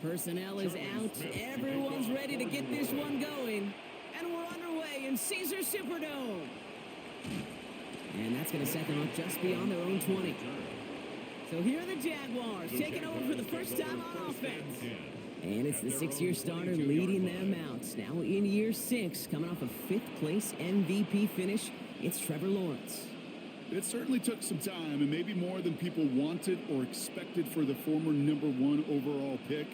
Personnel is out. Everyone's ready to get this one going. And we're underway in Caesars Superdome. And that's going to set them up just beyond their own 20. So here are the Jaguars taking over for the first time on offense. And it's the six-year starter leading them out. Now in year 6, coming off a 5th place MVP finish, it's Trevor Lawrence. It certainly took some time and maybe more than people wanted or expected for the former #1 overall pick,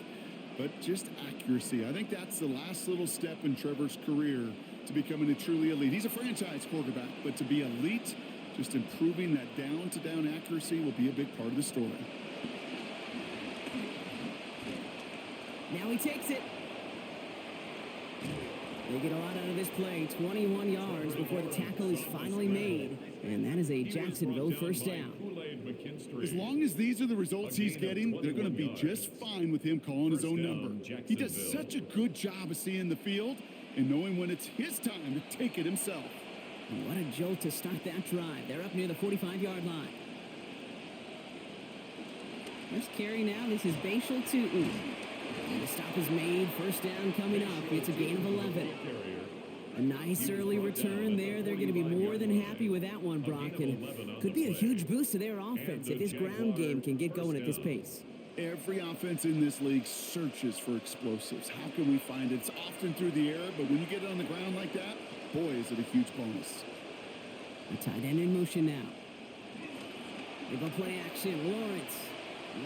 but just accuracy. I think that's the last little step in Trevor's career to becoming a truly elite. He's a franchise quarterback, but to be elite, just improving that down-to-down accuracy will be a big part of the story. Now he takes it. They get a lot out of this play. 21 yards before the tackle is finally made. And that is a Jacksonville first down. As long as these are the results he's getting, they're going to be just fine with him calling his own number. He does such a good job of seeing the field and knowing when it's his time to take it himself. And what a jolt to start that drive. They're up near the 45-yard line. First carry now. This is Bashal Tootin. And the stop is made. First down coming up. It's a gain of 11. A nice early return there. They're going to be more than happy with that one, Brock. And could be a huge boost to their offense if this ground game can get going at this pace. Every offense in this league searches for explosives. How can we find it? It's often through the air, but when you get it on the ground like that, boy, is it a huge bonus. A tight end in motion now. They go play action. Lawrence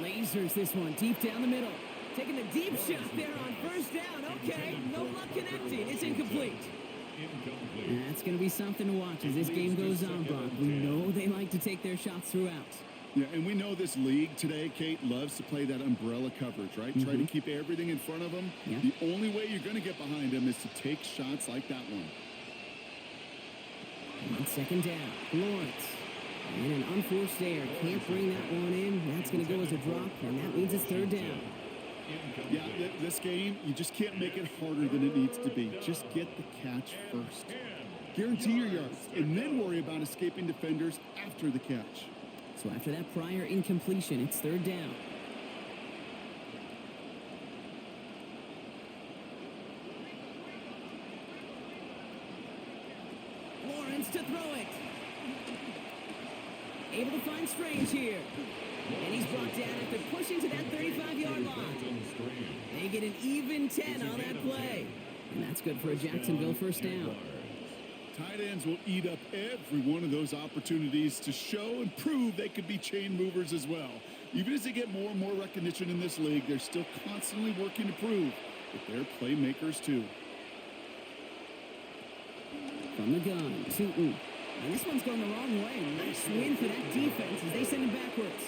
lasers this one deep down the middle. Taking the deep shot there on first down. Okay, no luck connecting. It's incomplete. That's going to be something to watch as this game goes on, Brock. We know they like to take their shots throughout. Yeah, and we know this league today, Kate, loves to play that umbrella coverage, right? Try to keep everything in front of them. Yeah. The only way you're going to get behind them is to take shots like that one. On second down, Lawrence. And an unforced error. Can't bring that one in. That's going to go as a drop, and that means it's third down. Yeah, this game, you just can't make it harder than it needs to be. Just get the catch first. Guarantee your yards, and then worry about escaping defenders after the catch. So after that prior incompletion, it's third down. Lawrence to throw it. Able to find Strange here. And he's brought down after pushing to that 35-yard line. They get an even 10 on that play. And that's good for a Jacksonville first down. Tight ends will eat up every one of those opportunities to show and prove they could be chain movers as well. Even as they get more and more recognition in this league, they're still constantly working to prove that they're playmakers too. From the gun, Tootin. And this one's going the wrong way. Nice win for that defense as they send him backwards.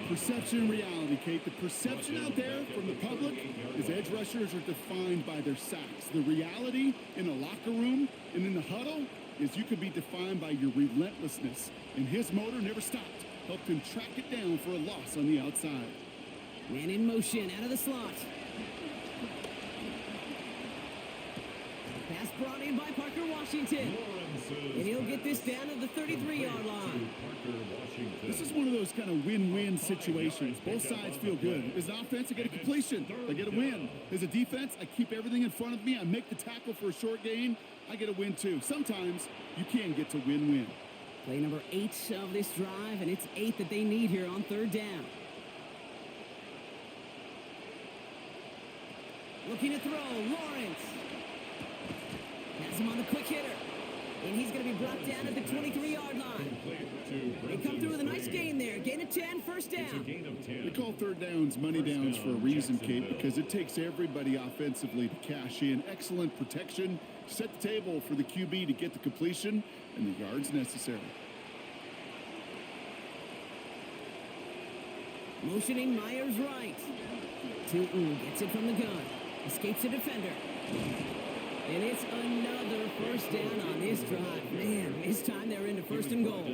Perception and reality, Kate. The perception out there from the public is edge rushers are defined by their sacks. The reality in a locker room and in the huddle is you could be defined by your relentlessness. And his motor never stopped. Helped him track it down for a loss on the outside. Man in motion out of the slot. Pass brought in by Parker Washington. And he'll get this down to the 33-yard line. This is one of those kind of win-win situations. Both sides feel good. As an offense, I get a completion. I get a win. As a defense, I keep everything in front of me. I make the tackle for a short gain. I get a win, too. Sometimes you can get to win-win. Play number 8 of this drive, and it's 8 that they need here on third down. Looking to throw, Lawrence. Has him on the quick hitter. And he's going to be brought down at the 23-yard line. They come through with a nice gain there. Gain of 10, first down. We call third downs money downs for a reason, Kate, because it takes everybody offensively to cash in. Excellent protection, set the table for the QB to get the completion and the yards necessary. Motioning Myers right. Tootin gets it from the gun. Escapes the defender. And it's another first down on this drive. Man, this time they're into first and goal.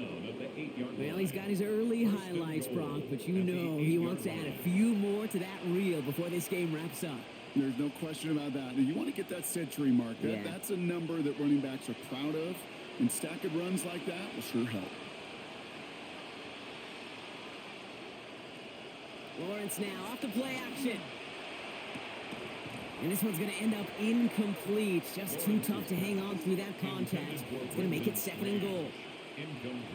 Well, he's got his early highlights, Brock, but you know he wants to add a few more to that reel before this game wraps up. There's no question about that. And you want to get that century mark. That's a number that running backs are proud of. And stacking runs like that will sure help. Lawrence now off the play action. And this one's going to end up incomplete. Just too tough to hang on through that contact. It's going to make it 2nd and goal.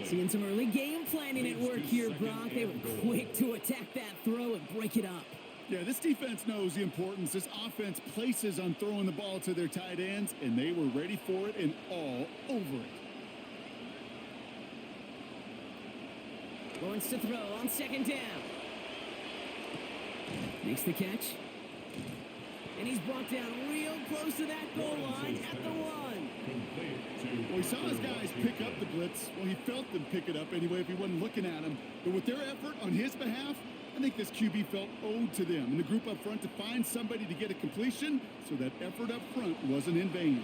Seeing some early game planning at work here, Brock. They were quick to attack that throw and break it up. Yeah, this defense knows the importance this offense places on throwing the ball to their tight ends, and they were ready for it and all over it. Lawrence to throw on 2nd down. Makes the catch. And he's brought down real close to that goal line at the 1. Well, he saw his guys pick up the blitz. Well, he felt them pick it up anyway if he wasn't looking at him. But with their effort on his behalf, I think this QB felt owed to them and the group up front to find somebody to get a completion, so that effort up front wasn't in vain.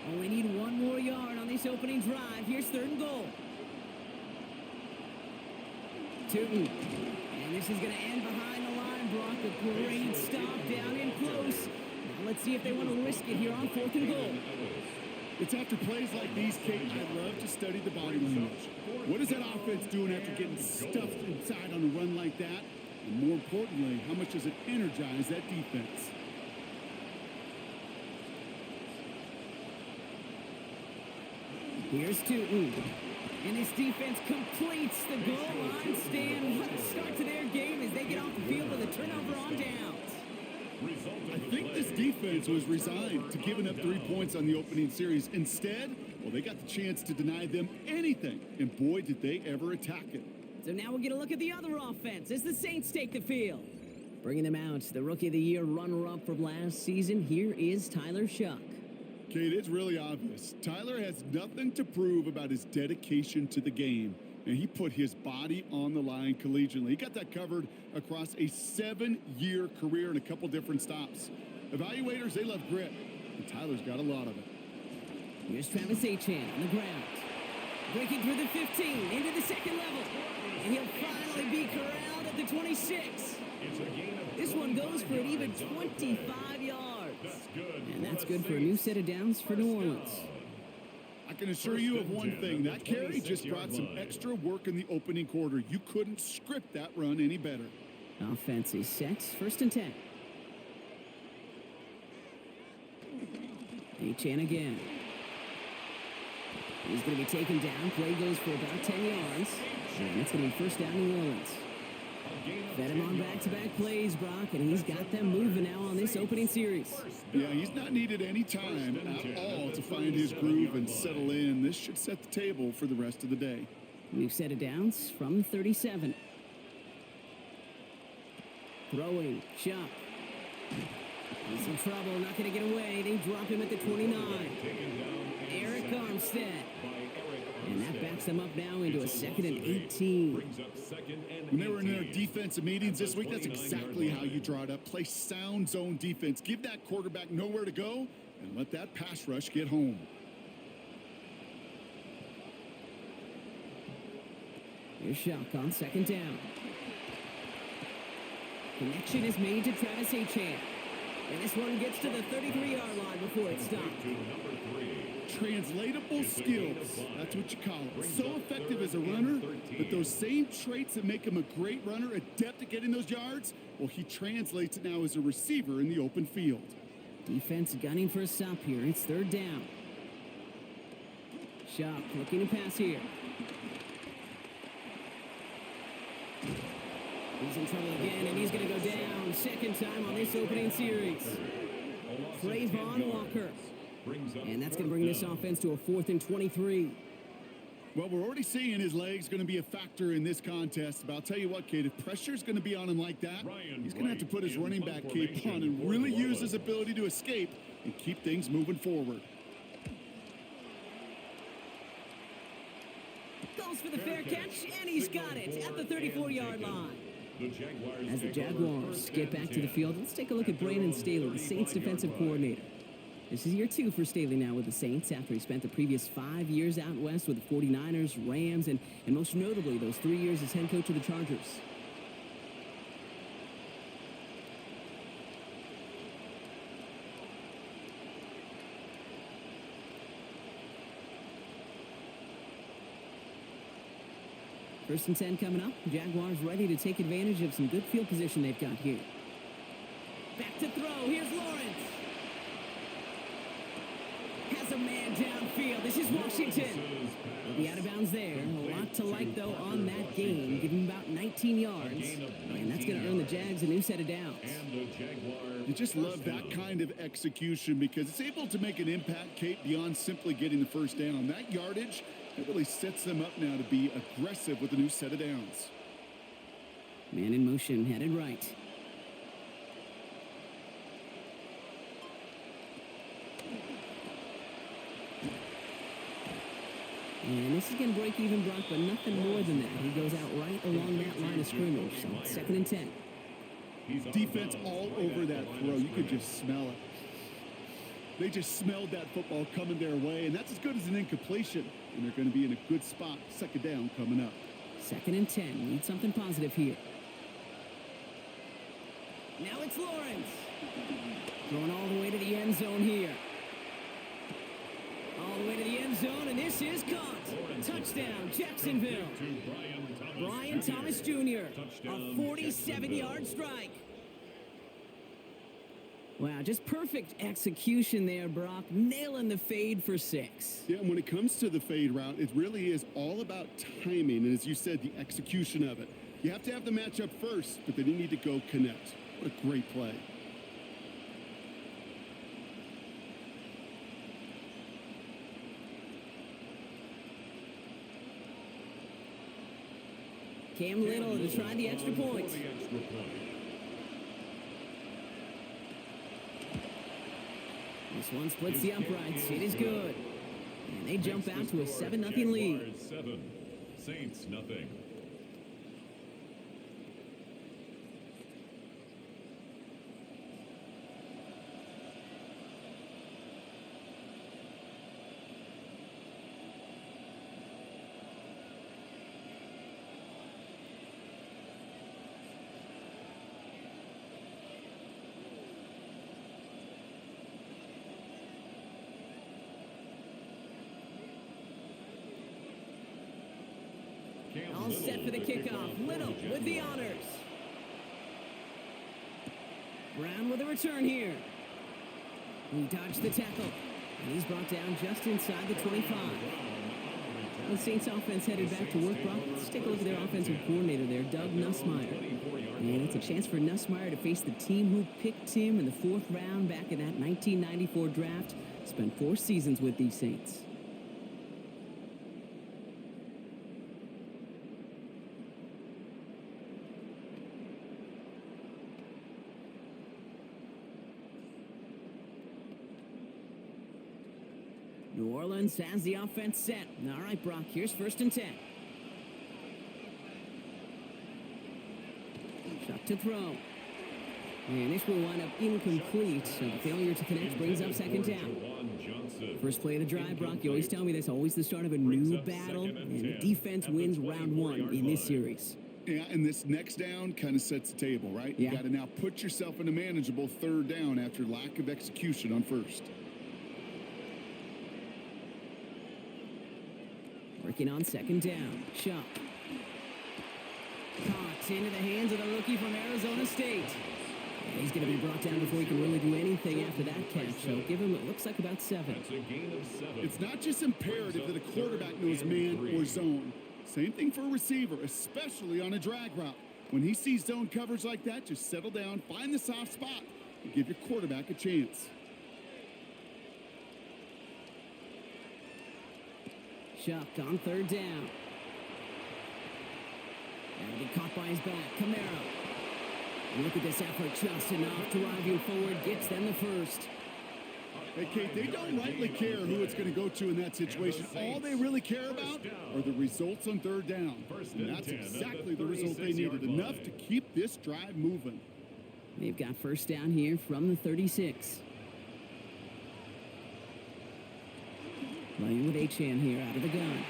Oh, we need 1 more yard on this opening drive. Here's 3rd and goal. Tootin. And this is going to end behind the line, Brock. A great stop down in close. Now let's see if they want to risk it here on 4th and goal. It's after plays like these, Kate, I love to study the body language. What is that offense doing after getting stuffed inside on a run like that? And more importantly, how much does it energize that defense? Here's Tootin. And this defense completes the goal line stand. What a start to their game as they get off the field with a turnover on downs. I think this defense was resigned to giving up 3 points on the opening series. Instead, well, they got the chance to deny them anything. And boy, did they ever attack it. So now we'll get a look at the other offense as the Saints take the field. Bringing them out, the Rookie of the Year runner-up from last season, here is Tyler Shuck. Kate, it's really obvious. Tyler has nothing to prove about his dedication to the game. And he put his body on the line collegiately. He got that covered across a 7-year career in a couple different stops. Evaluators, they love grit. And Tyler's got a lot of it. Here's Travis Achan on the ground. Breaking through the 15 into the 2nd level. And he'll finally be corralled at the 26. This one goes for an even 25 yards. And that's good for a new set of downs for New Orleans. I can assure you of one thing. That carry just brought some extra work in the opening quarter. You couldn't script that run any better. Offense is set. 1st and 10. Achan again. He's going to be taken down. Play goes for about 10 yards. And it's going to be 1st down New Orleans. Fed him on back-to-back plays, Brock, and he's got them moving now on this opening series. Yeah, he's not needed any time at all to find his groove and settle in. This should set the table for the rest of the day. We've set it downs from 37. Throwing, Shuck. He's in trouble, not going to get away. They drop him at the 29. Eric Armstead. And that backs them up now into a 2nd and 18. When they were in their defensive meetings this week, that's exactly how you draw it up. Play sound zone defense. Give that quarterback nowhere to go and let that pass rush get home. Here's Shuck on 2nd down. Connection is made to Travis Achan. And this one gets to the 33-yard line before it stopped. Translatable skills. That's what you call it. So effective as a runner, but those same traits that make him a great runner, adept at getting those yards, well, he translates it now as a receiver in the open field. Defense gunning for a stop here. It's 3rd down. Shuck looking to pass here. He's in trouble again, and he's going to go down. 2nd time on this opening series. Trayvon Walker. And that's going to bring this offense to a 4th and 23. Well, we're already seeing his legs going to be a factor in this contest. But I'll tell you what, Kate, if pressure's going to be on him like that, he's going to have to put his running back cape on and really use his ability to escape and keep things moving forward. Goes for the fair catch, and he's got it at the 34-yard line. As the Jaguars get back to the field, let's take a look at Brandon Staley, the Saints defensive coordinator. This is year 2 for Staley now with the Saints after he spent the previous 5 years out west with the 49ers, Rams, and most notably those 3 years as head coach of the Chargers. First and 10 coming up. Jaguars ready to take advantage of some good field position they've got here. Back to throw. Here's Lawrence. field. This is Washington. He'll be out of bounds there. A lot to like, though, on that gain. Give him about 19 yards. And that's going to earn the Jags a new set of downs. You just love that kind of execution because it's able to make an impact, Kate, beyond simply getting the first down. That yardage, it really sets them up now to be aggressive with a new set of downs. Man in motion, headed right. And this is going to break even Brock, but nothing more than that. He goes out right along that line of scrimmage. So it's 2nd and 10. Defense all over that throw. You could just smell it. They just smelled that football coming their way, and that's as good as an incompletion. And they're going to be in a good spot. 2nd down coming up. 2nd and 10. Need something positive here. Now it's Lawrence. Going all the way to the end zone here. All the way to the end zone, and this is caught. Touchdown, Jacksonville. Brian Thomas Jr., a 47-yard strike. Wow, just perfect execution there, Brock. Nailing the fade for 6. Yeah, and when it comes to the fade route, it really is all about timing. And as you said, the execution of it. You have to have the matchup first, but then you need to go connect. What a great play. Cam Little to try the extra point. This one splits the uprights. It is good. And they jump out to a 7-0 lead. 7, Saints nothing. All set for the kickoff. Little with the honors. Brown with a return here. He dodged the tackle. And he's brought down just inside the 25. The Saints offense headed back to work, Brock. Let's take a look at their offensive coordinator there, Doug Nussmeier. And it's a chance for Nussmeier to face the team who picked him in the 4th round back in that 1994 draft. Spent 4 seasons with these Saints. New Orleans has the offense set. All right, Brock, here's 1st and 10. Shot to throw. And this will wind up incomplete. So the failure to connect brings up 2nd down. First play of the drive, Brock, you always tell me that's always the start of a new battle. And the defense wins round 1 in this series. Yeah, and this next down kind of sets the table, right? Yeah. You got to now put yourself in a manageable 3rd down after lack of execution on 1st. Working on 2nd down. Shuck. Caught into the hands of the rookie from Arizona State. And he's going to be brought down before he can really do anything after that catch. So give him, it looks like about 7. It's not just imperative that a quarterback knows man or zone. Same thing for a receiver, especially on a drag route. When he sees zone coverage like that, just settle down, find the soft spot, and give your quarterback a chance. Shuck on 3rd down. And get caught by his back. Camaro. And look at this effort, just enough driving forward, gets them the 1st. Hey, Kate, they don't rightly care who it's going to go to in that situation. All they really care about are the results on 3rd down. And that's exactly the result they needed, enough to keep this drive moving. They've got 1st down here from the 36. Playing with Achan here out of the gun.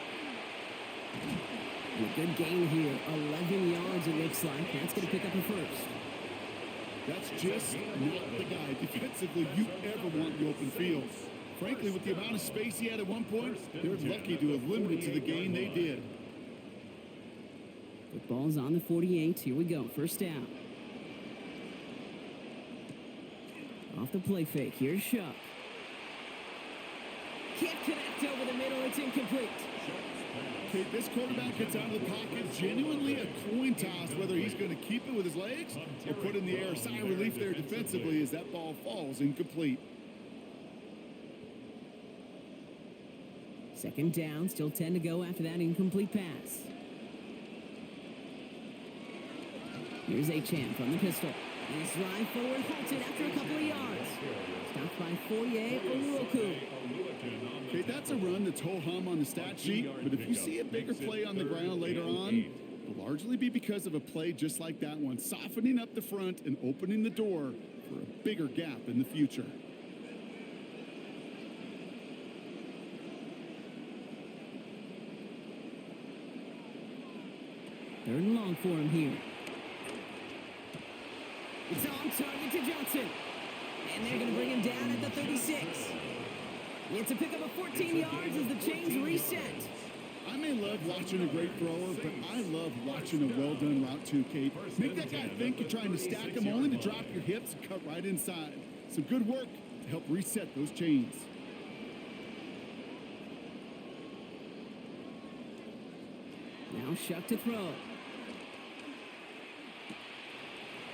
And a good gain here. 11 yards it looks like. That's going to pick up a 1st. That's just not the guy defensively you ever want in the open field. Frankly, with the amount of space he had at one point, they're lucky to have limited to the gain they did. Football's on the 48. Here we go. 1st down. Off the play fake. Here's Shuck. Can't connect over it's incomplete. Okay, this quarterback gets out of the pocket, genuinely a coin toss whether he's going to keep it with his legs or put it in the air. Sigh of relief there defensively as that ball falls incomplete. Second down, still 10 to go after that incomplete pass. Here's Achane from the pistol. His drive forward halted after a couple of yards. Stopped by Foye Oluoku. Okay, that's a run that's ho-hum on the stat sheet, but if you see a bigger play on the ground later on, it'll largely be because of a play just like that one, softening up the front and opening the door for a bigger gap in the future. Third and long for him here. It's on target to Johnson. And they're going to bring him down at the 36. It's a pickup of 14 yards as the chains reset. I may love watching a great thrower, but I love watching a well-done route too, Kate. Make that guy think you're trying to stack him only to drop your hips and cut right inside. Some good work to help reset those chains. Now Shuck to throw.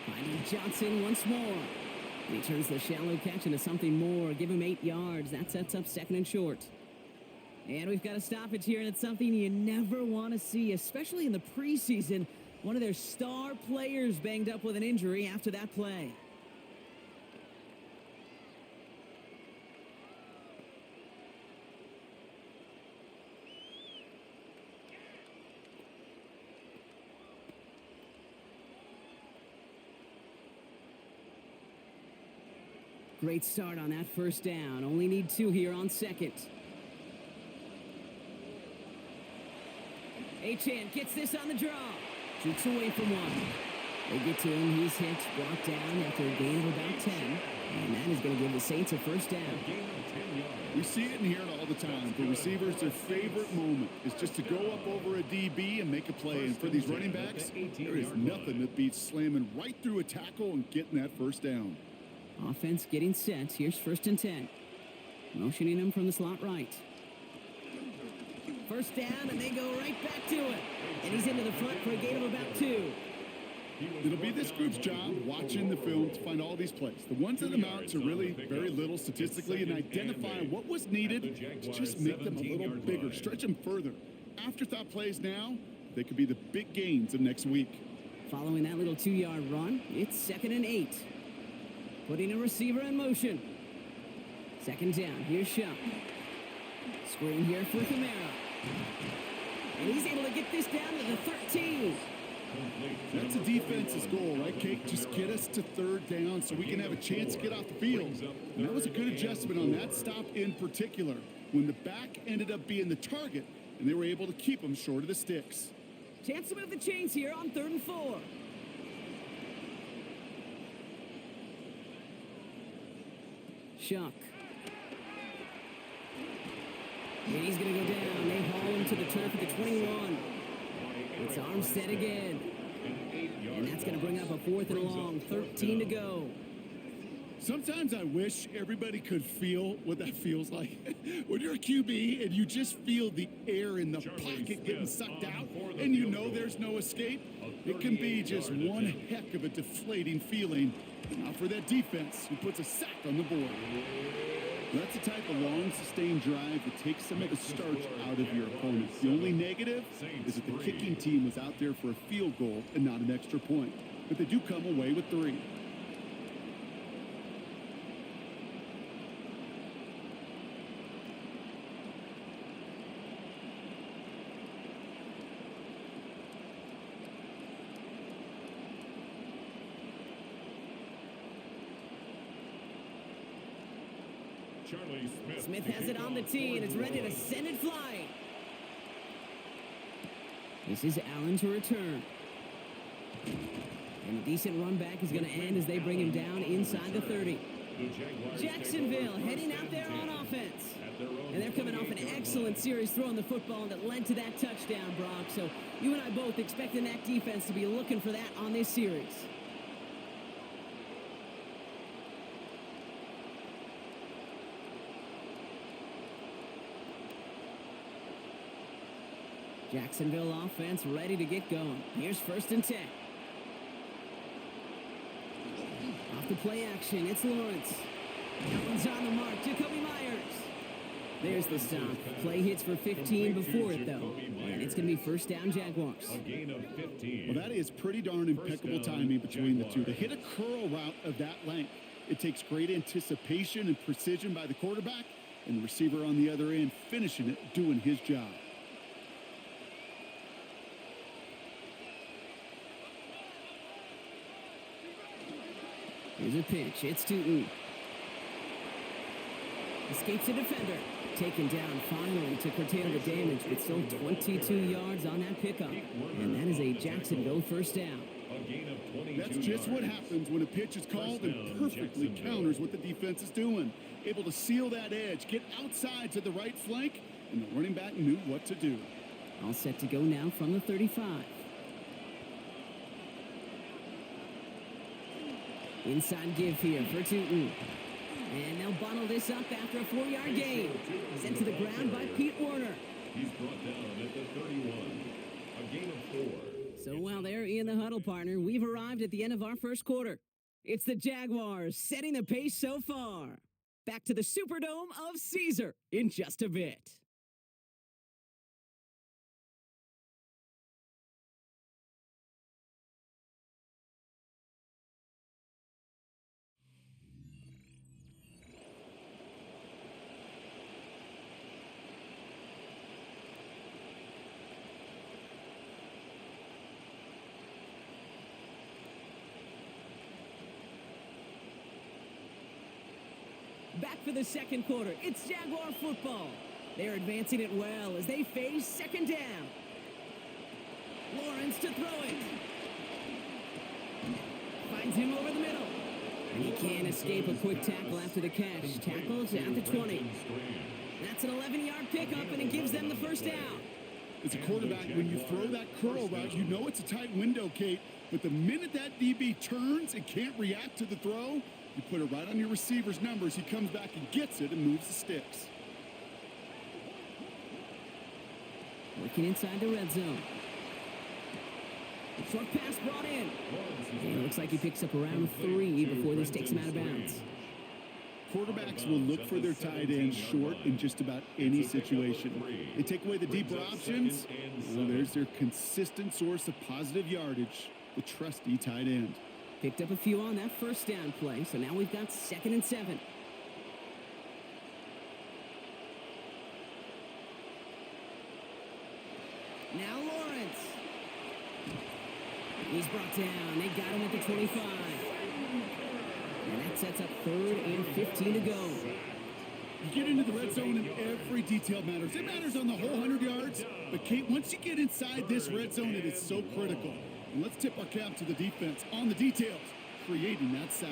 Finding Johnson once more. And he turns the shallow catch into something more. Give him 8 yards. That sets up second and short. And we've got a stoppage here, and it's something you never want to see, especially in the preseason. One of their star players banged up with an injury after that play. Great start on that first down. Only need 2 here on second. Achane gets this on the draw. Shoots away from one. They get to him. He's hit, brought down after a gain of about 10. And that is going to give the Saints a first down. We see it and hear it all the time. For receivers, their favorite moment is just to go up over a DB and make a play. And for these running backs, there is nothing that beats slamming right through a tackle and getting that first down. Offense getting set. Here's first and 10. Motioning him from the slot right. First down, and they go right back to it. And he's into the front for a gain of about 2. It'll be this group's job watching the film to find all these plays. The ones that amount to really very little statistically and identify what was needed to just make them a little bigger, stretch them further. Afterthought plays now, they could be the big gains of next week. Following that little 2-yard run, it's second and 8. Putting a receiver in motion. Second down, here's Shuck. Screen here for Kamara. And he's able to get this down to the 13. That's a defense's goal, right, Kate? Just get us to third down so we can have a chance to get off the field. And that was a good adjustment on that stop in particular, when the back ended up being the target, and they were able to keep him short of the sticks. Chance to move the chains here on 3rd and 4. Shuck. And he's going to go down. They haul him to the turf at the 21. It's Armstead again. And that's going to bring up a 4th and long. 13 to go. Sometimes I wish everybody could feel what that feels like. When you're a QB and you just feel the air in the pocket getting sucked out and you know there's no escape, it can be just one heck of a deflating feeling. Now for that defense who puts a sack on the board. That's the type of long, sustained drive that takes some of the starch out of your opponent. The only negative is that the kicking team was out there for a field goal and not an extra point. But they do come away with 3. Smith has it on the tee, and it's ready to send it flying. This is Allen to return. And a decent run back is going to end as they bring him down inside the 30. Jacksonville heading out there on offense. And they're coming off an excellent series throwing the football that led to that touchdown, Brock. So you and I both expecting that defense to be looking for that on this series. Jacksonville offense ready to get going. Here's 1st and 10. Off the play action, it's Lawrence. That one's on the mark, Jacoby Myers. There's the stop. Play hits for 15 before it, though. And it's going to be 1st down Jaguars. A gain of 15. Well, that is pretty darn impeccable timing between the two. To hit a curl route of that length, it takes great anticipation and precision by the quarterback, and the receiver on the other end finishing it, doing his job. Here's a pitch. It's Tootin. Escapes the defender. Taken down finally to curtail the damage, but still 22 yards on that pickup. And that is a Jacksonville 1st down. A gain of 22 That's just what happens when a pitch is called and perfectly counters what the defense is doing. Able to seal that edge, get outside to the right flank, and the running back knew what to do. All set to go now from the 35. Inside give here for Tootin. And they'll bottle this up after a 4-yard gain. Sent to the ground by Pete Warner. He's brought down at the 31. A gain of 4. So while they're in the huddle, partner, we've arrived at the end of our 1st quarter. It's the Jaguars setting the pace so far. Back to the Superdome of Caesar in just a bit. Back for the 2nd quarter. It's Jaguar football. They're advancing it well as they face 2nd down. Lawrence to throw it. Finds him over the middle. And he can't escape a quick tackle after the catch. Tackles at the 20. That's an 11-yard pickup, and it gives them the 1st down. As a quarterback, when you throw that curl route, you know it's a tight window, Kate. But the minute that DB turns and can't react to the throw, you put it right on your receiver's numbers. He comes back and gets it and moves the sticks. Working inside the red zone. Short pass brought in. And it looks like he picks up around 3 before this takes him out of bounds. Quarterbacks will look for their tight ends short in just about any situation. They take away the deeper options. Well, there's their consistent source of positive yardage, the trusty tight end. Picked up a few on that 1st down play, so now we've got 2nd and 7. Now Lawrence. He's brought down. They got him at the 25. And that sets up 3rd and 15 to go. You get into the red zone and every detail matters. It matters on the whole 100 yards. But, Kate, once you get inside this red zone, it is so critical. And let's tip our cap to the defense on the details, creating that sack.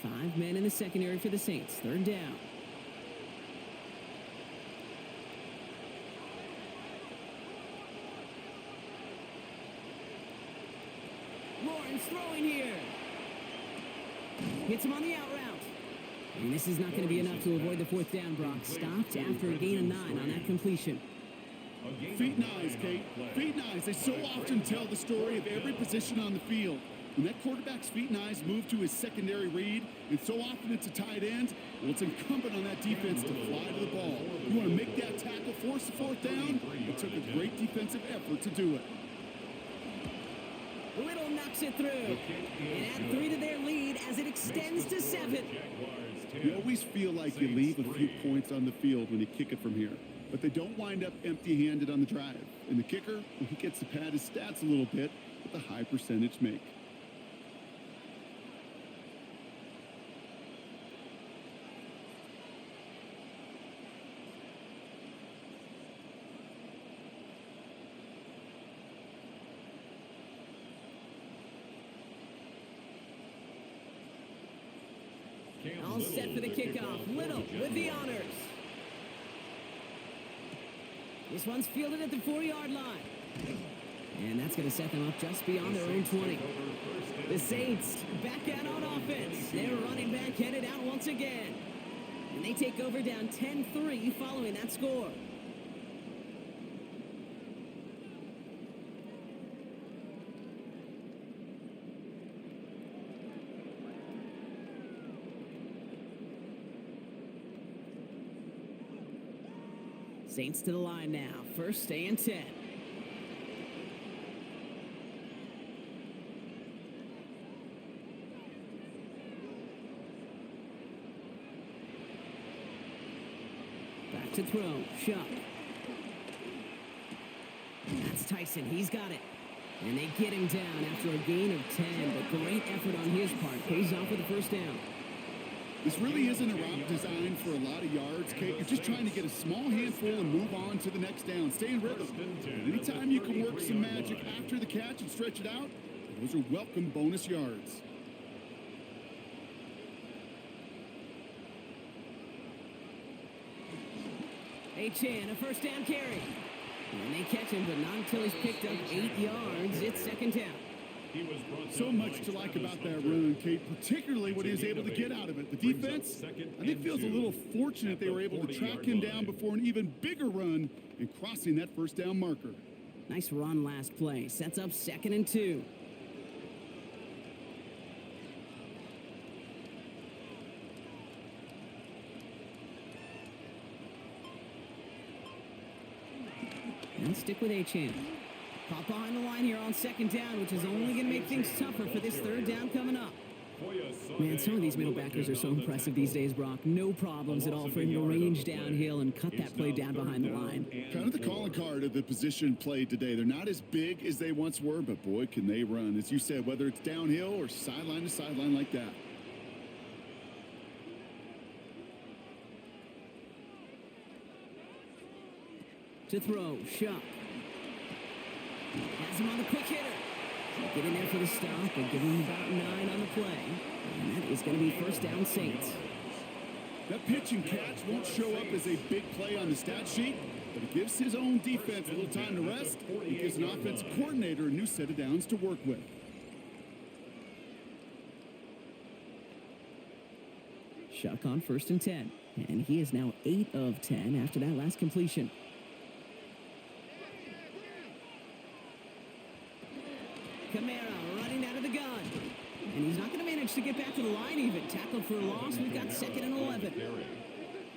Five men in the secondary for the Saints. 3rd down. Lawrence throwing here. Hits him on the out route. And this is not going to be enough to avoid the 4th down, Brock. Stopped after a gain of 9 on that completion. Feet and eyes, Kate. Feet and eyes. They so often tell the story of every position on the field. When that quarterback's feet and eyes move to his secondary read, and so often it's a tight end, well, it's incumbent on that defense to fly to the ball. You want to make that tackle, force the 4th down? It took a great defensive effort to do it. Little knocks it through. And add 3 to their lead as it extends to 7. You always feel like you leave a few points on the field when you kick it from here. But they don't wind up empty-handed on the drive. And the kicker, well, he gets to pad his stats a little bit with a high percentage make. All set for the kickoff. Little with the honors. This one's fielded at the 4-yard line. And that's going to set them up just beyond their own 20. The Saints back out on offense. Their running back headed out once again. And they take over down 10-3 following that score. Saints to the line now. First and 10. Back to throw. Shuck. That's Tyson. He's got it. And they get him down after a gain of 10. But great effort on his part. Pays off with a first down. This really isn't a route designed for a lot of yards, Kate. You're just trying to get a small handful and move on to the next down. Stay in rhythm. And anytime you can work some magic after the catch and stretch it out, those are welcome bonus yards. Achane, a first down carry. And they catch him, but not until he's picked up 8 yards. It's second down. So much to like about that run, Kate, particularly what he was able to get out of it. The defense, I think, feels a little fortunate they were able to track him down before an even bigger run and crossing that first down marker. Nice run last play. Sets up 2nd and 2. And stick with Achane. Pop behind the line here on 2nd down, which is only going to make things tougher for this 3rd down coming up. Man, some of these middle backers are so impressive these days, Brock. No problems at all for him to range downhill and cut that play down behind the line. Kind of the calling card of the position played today. They're not as big as they once were, but boy, can they run. As you said, whether it's downhill or sideline to sideline like that. To throw, Shuck. Has him on the quick hitter. Get in there for the stop and give him about 9 on the play. And that is going to be first down Saints. That pitch and catch won't show up as a big play on the stat sheet, but it gives his own defense a little time to rest. It gives an offensive coordinator a new set of downs to work with. Shuck on 1st and 10. And he is now 8 of 10 after that last completion. Kamara running out of the gun. And he's not going to manage to get back to the line even. Tackled for a loss. We've got 2nd and 11.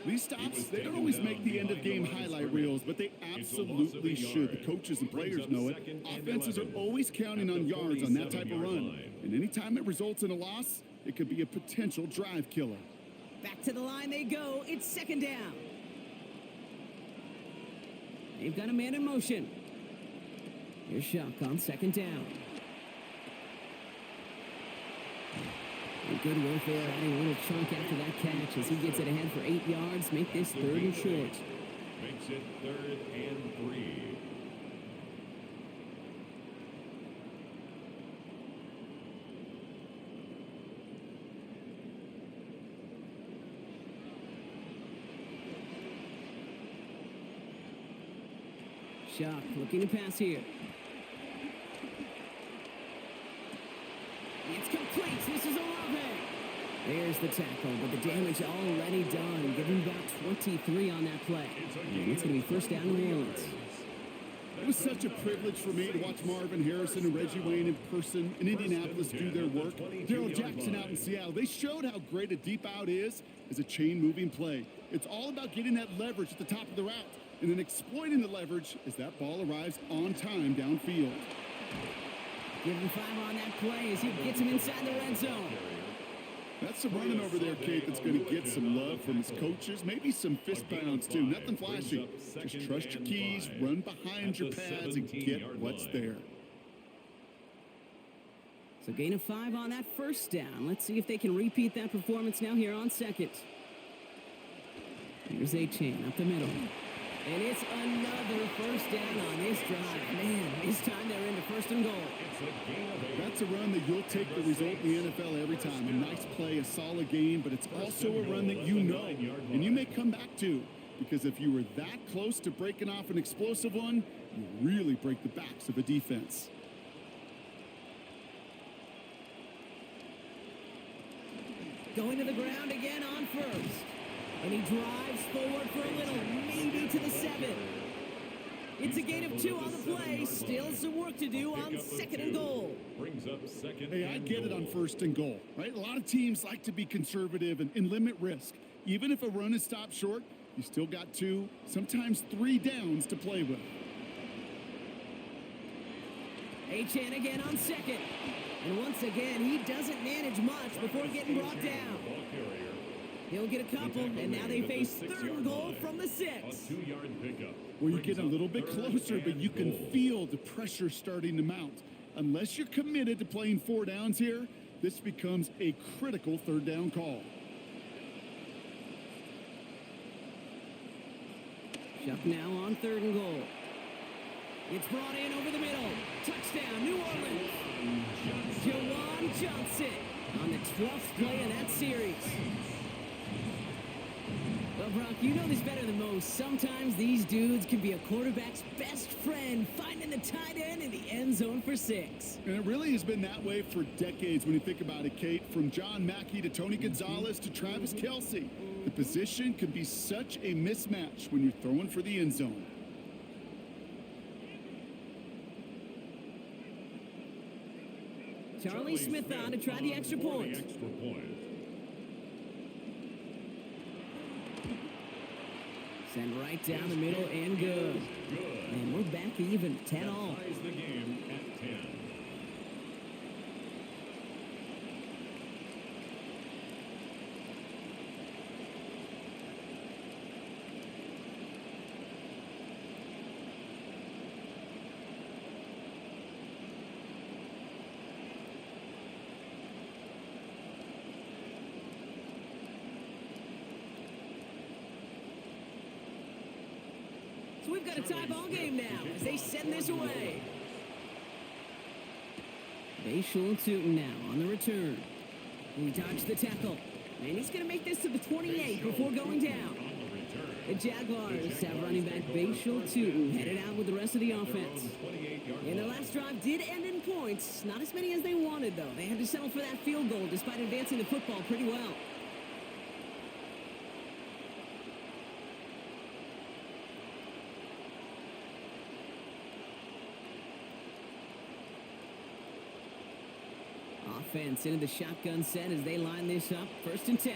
These stops, they don't always make the end-of-game highlight reels, but they absolutely should. The coaches and players know it. Offenses are always counting on yards on that type of run. And anytime it results in a loss, it could be a potential drive killer. Back to the line they go. It's 2nd down. They've got a man in motion. Here's Shuck on 2nd down. And good work there, adding a little chunk after that catch as he gets it ahead for 8 yards. Make this 3rd and short. Makes it 3rd and 3. Shuck looking to pass here. It's complete. This is Olave. There's the tackle, but the damage already done. Give him about 23 on that play. And it's going to be first down New Orleans. It was such a privilege for me to watch Marvin Harrison and Reggie Wayne in person in Indianapolis do their work. Darrell Jackson out in Seattle. They showed how great a deep out is as a chain-moving play. It's all about getting that leverage at the top of the route and then exploiting the leverage as that ball arrives on time downfield. Give him 5 on that play as he gets him inside the red zone. That's some running over there, Kate, that's going to get some love from his coaches. Maybe some fist pounds, too. Nothing flashy. Just trust your keys, run behind your pads, and get what's there. So gain of 5 on that first down. Let's see if they can repeat that performance now here on 2nd. Here's Achane up the middle. And it's another first down on this drive. Man, this time they're into 1st and goal. That's a run that you'll take the result in the NFL every time. A nice play, a solid game, but it's also a run that you know and you may come back to. Because if you were that close to breaking off an explosive one, you really break the backs of a defense. Going to the ground again on 1st. And he drives forward for a little, maybe to the 7. It's a gain of 2 on the play. Still some work to do on 2nd and goal. Brings up second. Hey, I get it on 1st and goal, right? A lot of teams like to be conservative and limit risk. Even if a run is stopped short, you still got 2, sometimes 3 downs to play with. Achane again on 2nd. And once again, he doesn't manage much before getting brought down. He'll get a couple, and now they face 3rd and goal from the 6. A 2-yard pickup. Where you get a little bit closer, but you can feel the pressure starting to mount. Unless you're committed to playing 4 downs here, this becomes a critical 3rd down call. Chuck now on 3rd and goal. It's brought in over the middle. Touchdown, New Orleans. Jawan Johnson on the 12th play of that series. Well, Brock, you know this better than most. Sometimes these dudes can be a quarterback's best friend, finding the tight end in the end zone for 6. And it really has been that way for decades when you think about it, Kate. From John Mackey to Tony Gonzalez to Travis Kelce. The position can be such a mismatch when you're throwing for the end zone. Charlie Smith on to try the extra point. Send right down the middle and good. And we're back even, 10 all. Ties the game at 10. So we've got a tie ball game now as they send this away. Bayshul Tootin now on the return. He dodged the tackle. And he's going to make this to the 28 before going down. The Jaguars have running back Bayshul Tootin headed out with the rest of the offense. And their last drive did end in points. Not as many as they wanted, though. They had to settle for that field goal despite advancing the football pretty well. Offense into the shotgun set as they line this up. 1st and 10.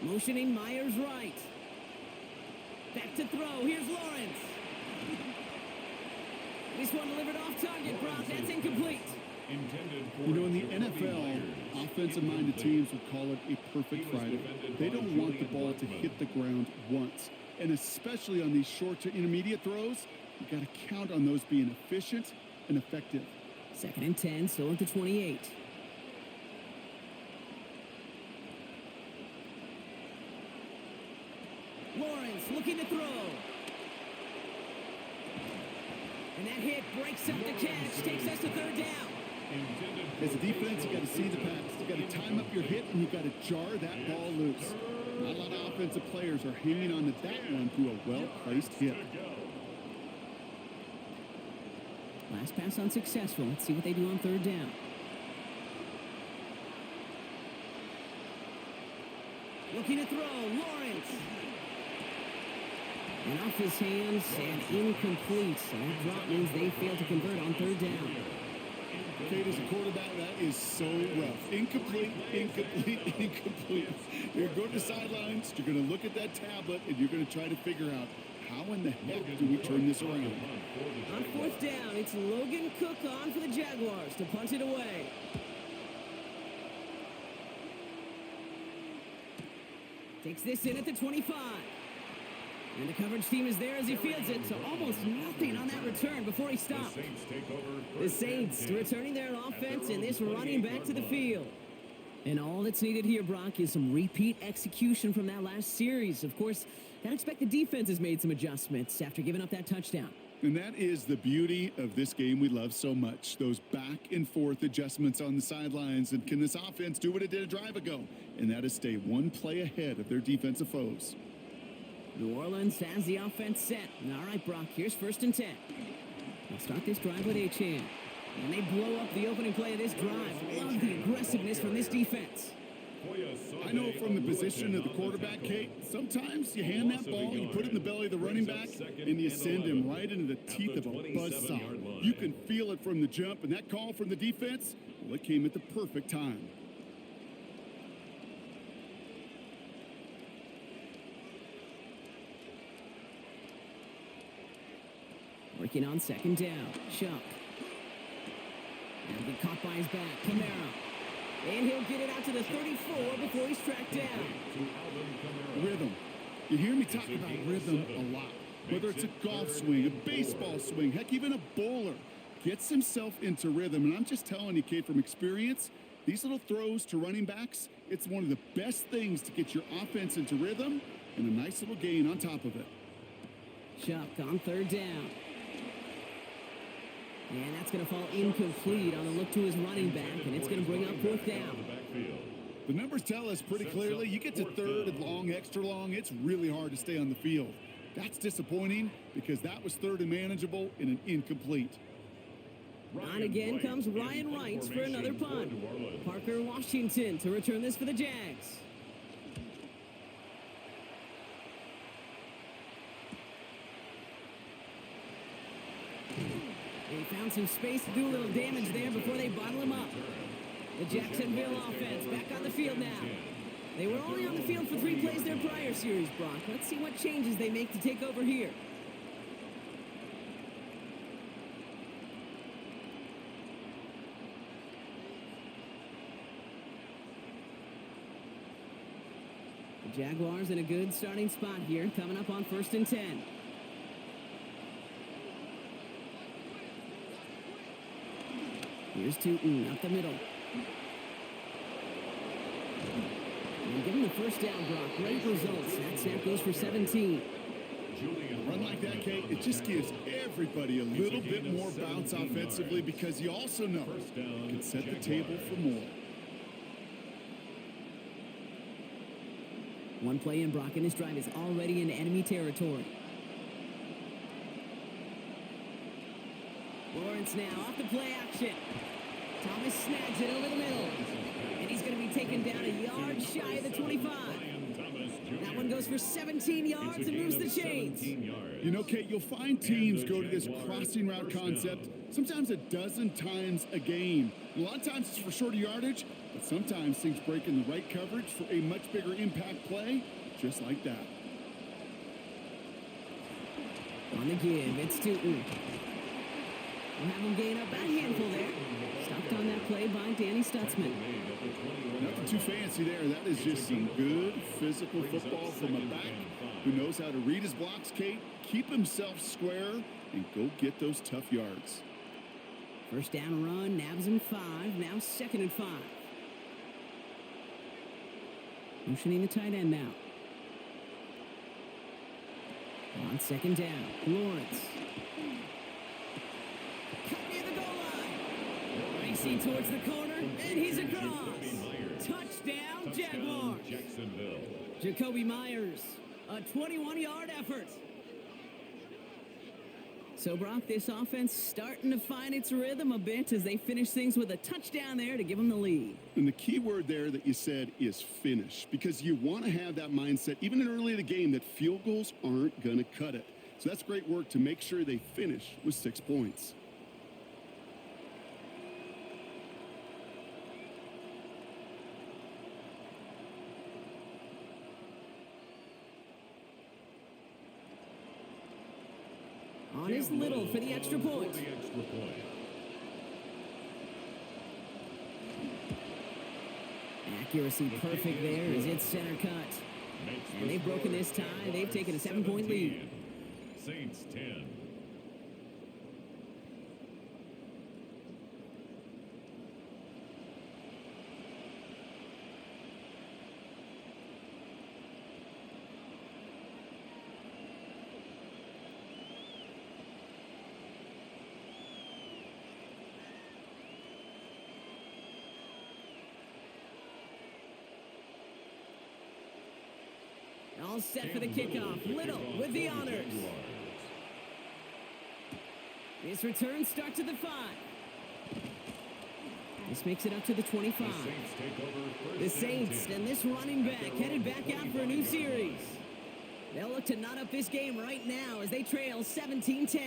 Motioning Myers right. Back to throw. Here's Lawrence. This one delivered off target, Brock. That's incomplete. You know, in the NFL, offensive-minded teams would call it a perfect Friday. They don't want the ball to hit the ground once. And especially on these short to intermediate throws, you got to count on those being efficient and effective. 2nd and 10, still at the 28. Lawrence looking to throw. And that hit breaks up the catch, takes us to 3rd down. As a defense, you got to see the pass. You got to time up your hit, and you got to jar that ball loose. Not a lot of offensive players are hanging on to that one through a well-placed hit. Last pass unsuccessful. Let's see what they do on 3rd down. Looking to throw, Lawrence. And off his hands and incomplete. So that drop means they fail to convert on 3rd down. Kate, as a quarterback, that is so rough. Incomplete, incomplete, incomplete. You're going to the sidelines, you're going to look at that tablet, and you're going to try to figure out how in the heck do we turn this around? On 4th down, it's Logan Cook on for the Jaguars to punt it away. Takes this in at the 25. And the coverage team is there as he fields it, so almost nothing on that return before he stopped. The Saints returning their offense and this running back to the field. And all that's needed here, Brock, is some repeat execution from that last series. Of course, I expect the defense has made some adjustments after giving up that touchdown. And that is the beauty of this game we love so much. Those back and forth adjustments on the sidelines. And can this offense do what it did a drive ago? And that is stay one play ahead of their defensive foes. New Orleans has the offense set. All right, Brock, here's 1st and 10. They'll start this drive with And they blow up the opening play of this drive. Love the aggressiveness from this defense. I know from the position of the quarterback, Kate, sometimes you hand that ball, you put it in the belly of the running back, and you send him right into the teeth of a buzzsaw. You can feel it from the jump, and that call from the defense, well, it came at the perfect time. Working on second down. Chuck. And get caught by his back. Camara. And he'll get it out to the 34 before he's tracked down. Rhythm. You hear me talk about rhythm a lot. Whether it's a golf swing, a baseball swing, heck, even a bowler gets himself into rhythm. And I'm just telling you, Kate, from experience, these little throws to running backs, it's one of the best things to get your offense into rhythm and a nice little gain on top of it. Chuck on third down. And that's going to fall incomplete on the look to his running back, and it's going to bring up fourth down. The numbers tell us pretty clearly, you get to third and long, extra long, it's really hard to stay on the field. That's disappointing because that was third and manageable in an incomplete. On again comes Ryan Wright for another punt. Parker Washington to return this for the Jags. They found some space to do a little damage there before they bottle him up. The Jacksonville offense back on the field now. They were only on the field for 3 plays their prior series, Brock. Let's see what changes they make to take over here. The Jaguars in a good starting spot here, coming up on 1st and 10. Here's Tootin up the middle. And give him the first down, Brock. Great results. That snap goes for 17. A run like that, Kate, it just gives everybody a little bit more bounce offensively because you also know you can set the table for more. One play in, Brock, and this drive is already in enemy territory. Lawrence now off the play action. Thomas snags it over the middle. And he's going to be taken down a yard shy of the 25. That one goes for 17 yards and moves the chains. You know, Kate, you'll find teams go to this crossing route concept sometimes a dozen times a game. A lot of times it's for shorter yardage, but sometimes things break in the right coverage for a much bigger impact play, just like that. On the give, it's Tootin. We'll have him gain up a handful there. Stopped on that play by Danny Stutzman. Nothing too fancy there. That is just some good physical football from a back who knows how to read his blocks, Kate, keep himself square, and go get those tough yards. First down run, nabs him 5. Now 2nd and 5. Motioning the tight end now. On 2nd down, Lawrence. Racing towards the corner, and he's across. Touchdown, Jaguars. Jacoby Myers, a 21-yard effort. So, Brock, this offense starting to find its rhythm a bit as they finish things with a touchdown there to give them the lead. And the key word there that you said is finish, because you want to have that mindset, even in early in the game, that field goals aren't going to cut it. So that's great work to make sure they finish with 6 points. On is Little for the extra point. Accuracy perfect there as it's center cut. And they've broken this tie. They've taken a 7-point lead. Saints 10. All set for the kickoff. Little with the honors. This return starts at the 5. This makes it up to the 25. The Saints take over first The and Saints 10. and this running back At their headed own back out for a new 25-yard series. line. They'll look to knot up this game right now as they trail 17-10.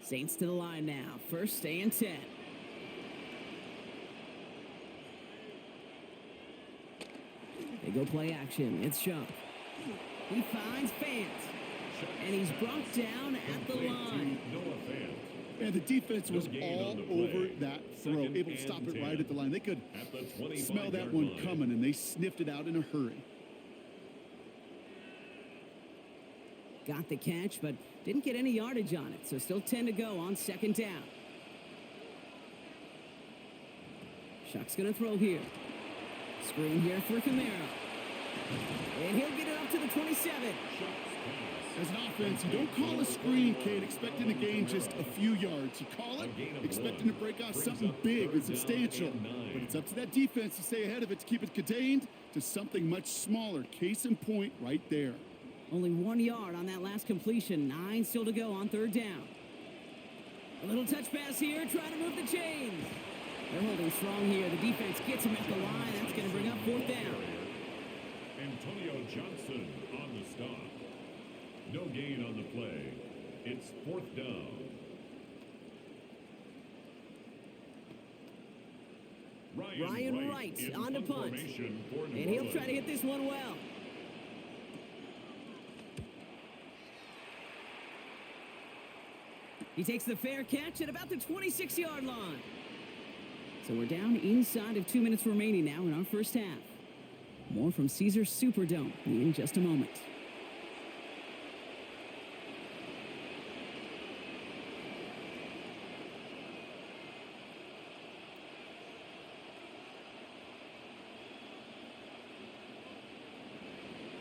Saints to the line now. First and 10. They go play action. It's Shuck. He finds Fant. And he's brought down at the line. Noah Fant. And the defense was No gain all on the play. over that throw, Second able to stop and it 10. right at the line. They could At the 25-yard smell that one line. coming, and they sniffed it out in a hurry. Got the catch, but didn't get any yardage on it, so still 10 to go on second down. Shuck's going to throw here. Screen here for Kamara. And he'll get it up to the 27. As an offense, you don't call a screen, kid, expecting to gain just a few yards. You call it expecting to break off something big and substantial. But it's up to that defense to stay ahead of it, to keep it contained to something much smaller. Case in point right there. Only 1 yard on that last completion. 9 still to go on third down. A little touch pass here, trying to move the chains. They're holding strong here. The defense gets him at the line. That's going to bring up fourth down. Antonio Johnson on the stop. No gain on the play. It's fourth down. Ryan Wright in on to punt. formation for New And he'll Orleans. try to hit this one well. He takes the fair catch at about the 26-yard line. So we're down inside of 2 minutes remaining now in our first half. More from Caesars Superdome in just a moment.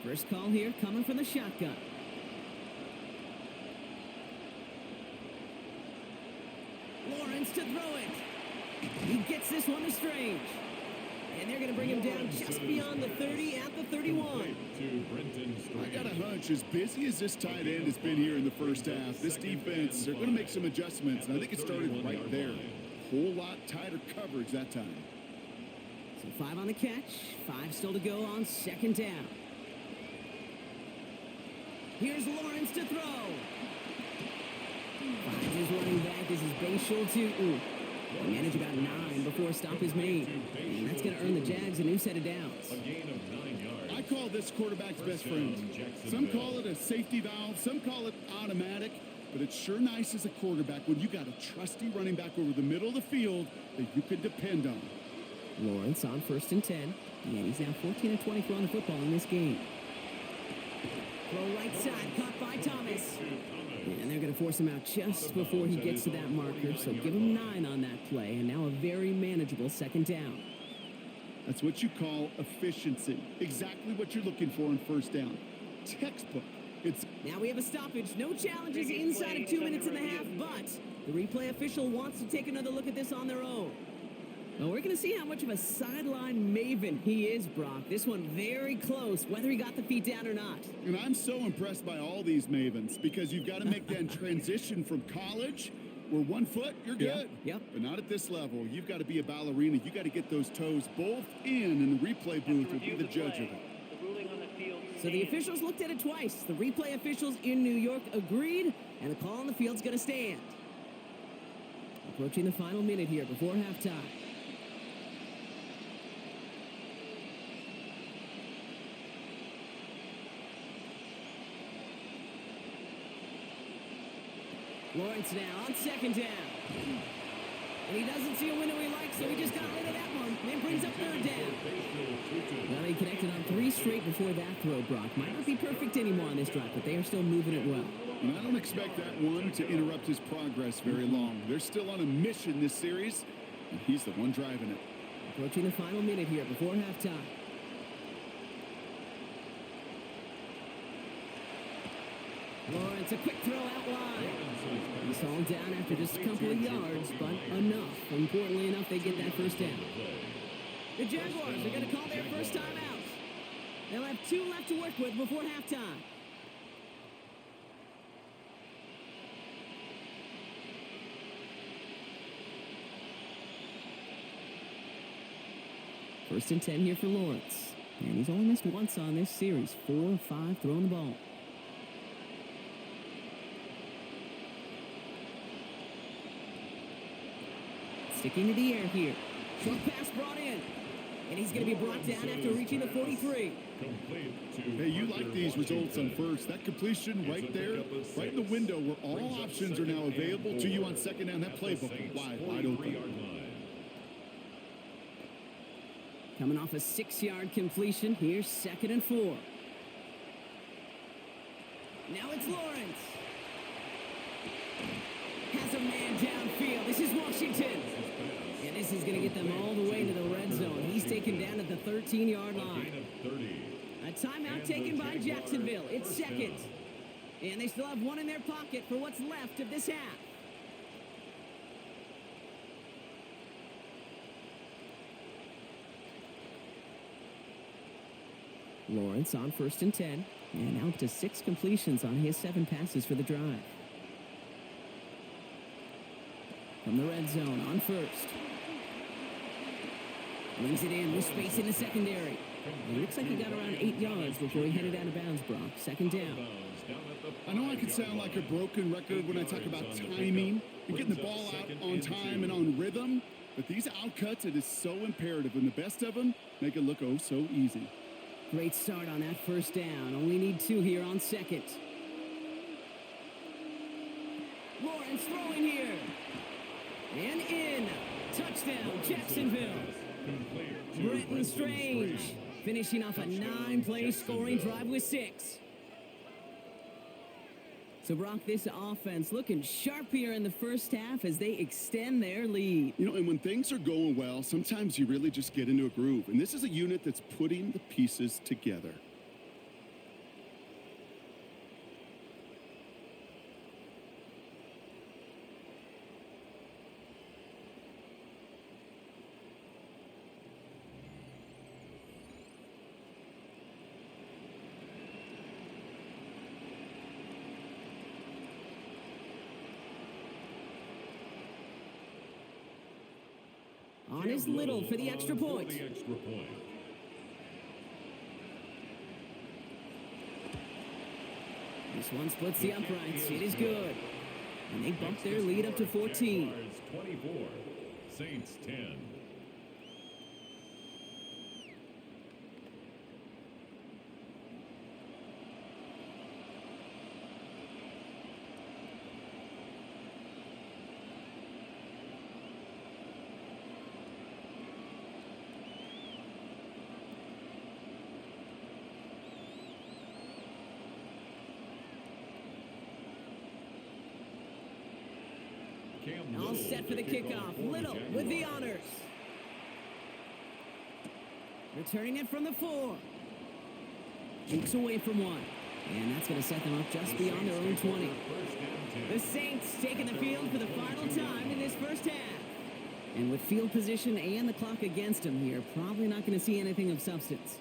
First call here coming from the shotgun. Lawrence to throw it. He gets this one to Strange. And they're going to bring him down just beyond the 30 at the 31. To Brenton I got a Strange. hunch, as busy as this tight end has been here in the first half, this defense, they're going to make some adjustments, and I think it started right there. Whole lot tighter coverage that time. So 5 on the catch, 5 still to go on second down. Here's Lawrence to throw. Finds his running back. This is Bashal to they manage about 9 before a stop is made. And that's going to earn the Jags a new set of downs. A gain of 9 yards. I call this quarterback's best friend. Some call it a safety valve, some call it automatic, but it's sure nice as a quarterback when you got a trusty running back over the middle of the field that you can depend on. Lawrence on first and 10. And he's now 14 of 24 on the football in this game. Throw right side, caught by Thomas. And they're going to force him out just before he gets to that marker. So give him 9 on that play. And now a very manageable second down. That's what you call efficiency. Exactly what you're looking for on first down. Textbook. It's Now we have a stoppage. No challenges inside of 2 minutes and a half. But the replay official wants to take another look at this on their own. Well, we're going to see how much of a sideline maven he is, Brock. This one very close, whether he got the feet down or not. And I'm so impressed by all these mavens because you've got to make that transition from college where 1 foot, you're good. Yep. But not at this level. You've got to be a ballerina. You got to get those toes both in, and the replay booth will be the judge of it. So the officials looked at it twice. The replay officials in New York agreed, and the call on the field's going to stand. Approaching the final minute here before halftime. Lawrence now on second down. And he doesn't see a window he likes, so he just got rid of that one. And brings up third down. Well, he connected on 3 straight before that throw, Brock. Might not be perfect anymore on this drive, but they are still moving it well. And I don't expect that one to interrupt his progress very long. They're still on a mission this series, and he's the one driving it. Approaching the final minute here before halftime. Lawrence, a quick throw out wide. The Loss all down after just a couple of yards, but enough. Importantly enough, they get that first down. The Jaguars are going to call their first time out. They'll have 2 left to work with before halftime. First and 10 here for Lawrence. And he's only missed once on this series. 4 of 5 throwing the ball. Sticking to the air here. Short pass brought in. And he's going to be brought down after reaching the 43. Hey, you like these results on first. That completion right there, right in the window where all options are now available to you on second down. That playbook wide open. Coming off a 6-yard completion. Here's 2nd and 4. Now it's Lawrence. Has a man downfield. This is Washington. And this is going to get them all the way to the red zone. He's taken down at the 13-yard line. A timeout taken by Jacksonville. It's 2nd. And they still have 1 in their pocket for what's left of this half. Lawrence on 1st and 10. And out to 6 completions on his 7 passes for the drive. From the red zone on 1st. Brings it in with space in the secondary. It looks like he got around 8 yards before he headed out of bounds, Brock. 2nd down. I know I could sound like a broken record when I talk about timing and getting the ball out on time and on rhythm, but these outcuts, it is so imperative, and the best of them make it look oh so easy. Great start on that first down. Only need 2 here on 2nd. Lawrence throwing here. And in. Touchdown, Jacksonville. Brenton Strange finishing off a 9-play scoring drive with 6. So, Brock, this offense looking sharp here in the first half as they extend their lead. You know, and when things are going well, sometimes you really just get into a groove. And this is a unit that's putting the pieces together. On is Little for the extra point. This one splits the uprights. It is good. And they bump their lead up to 14. 24, Saints 10. All set for the kickoff. Little with the honors. Returning it from the 4. Jukes away from 1. And that's going to set them up just beyond their own 20. The Saints taking the field for the final time in this first half. And with field position and the clock against them here, probably not going to see anything of substance.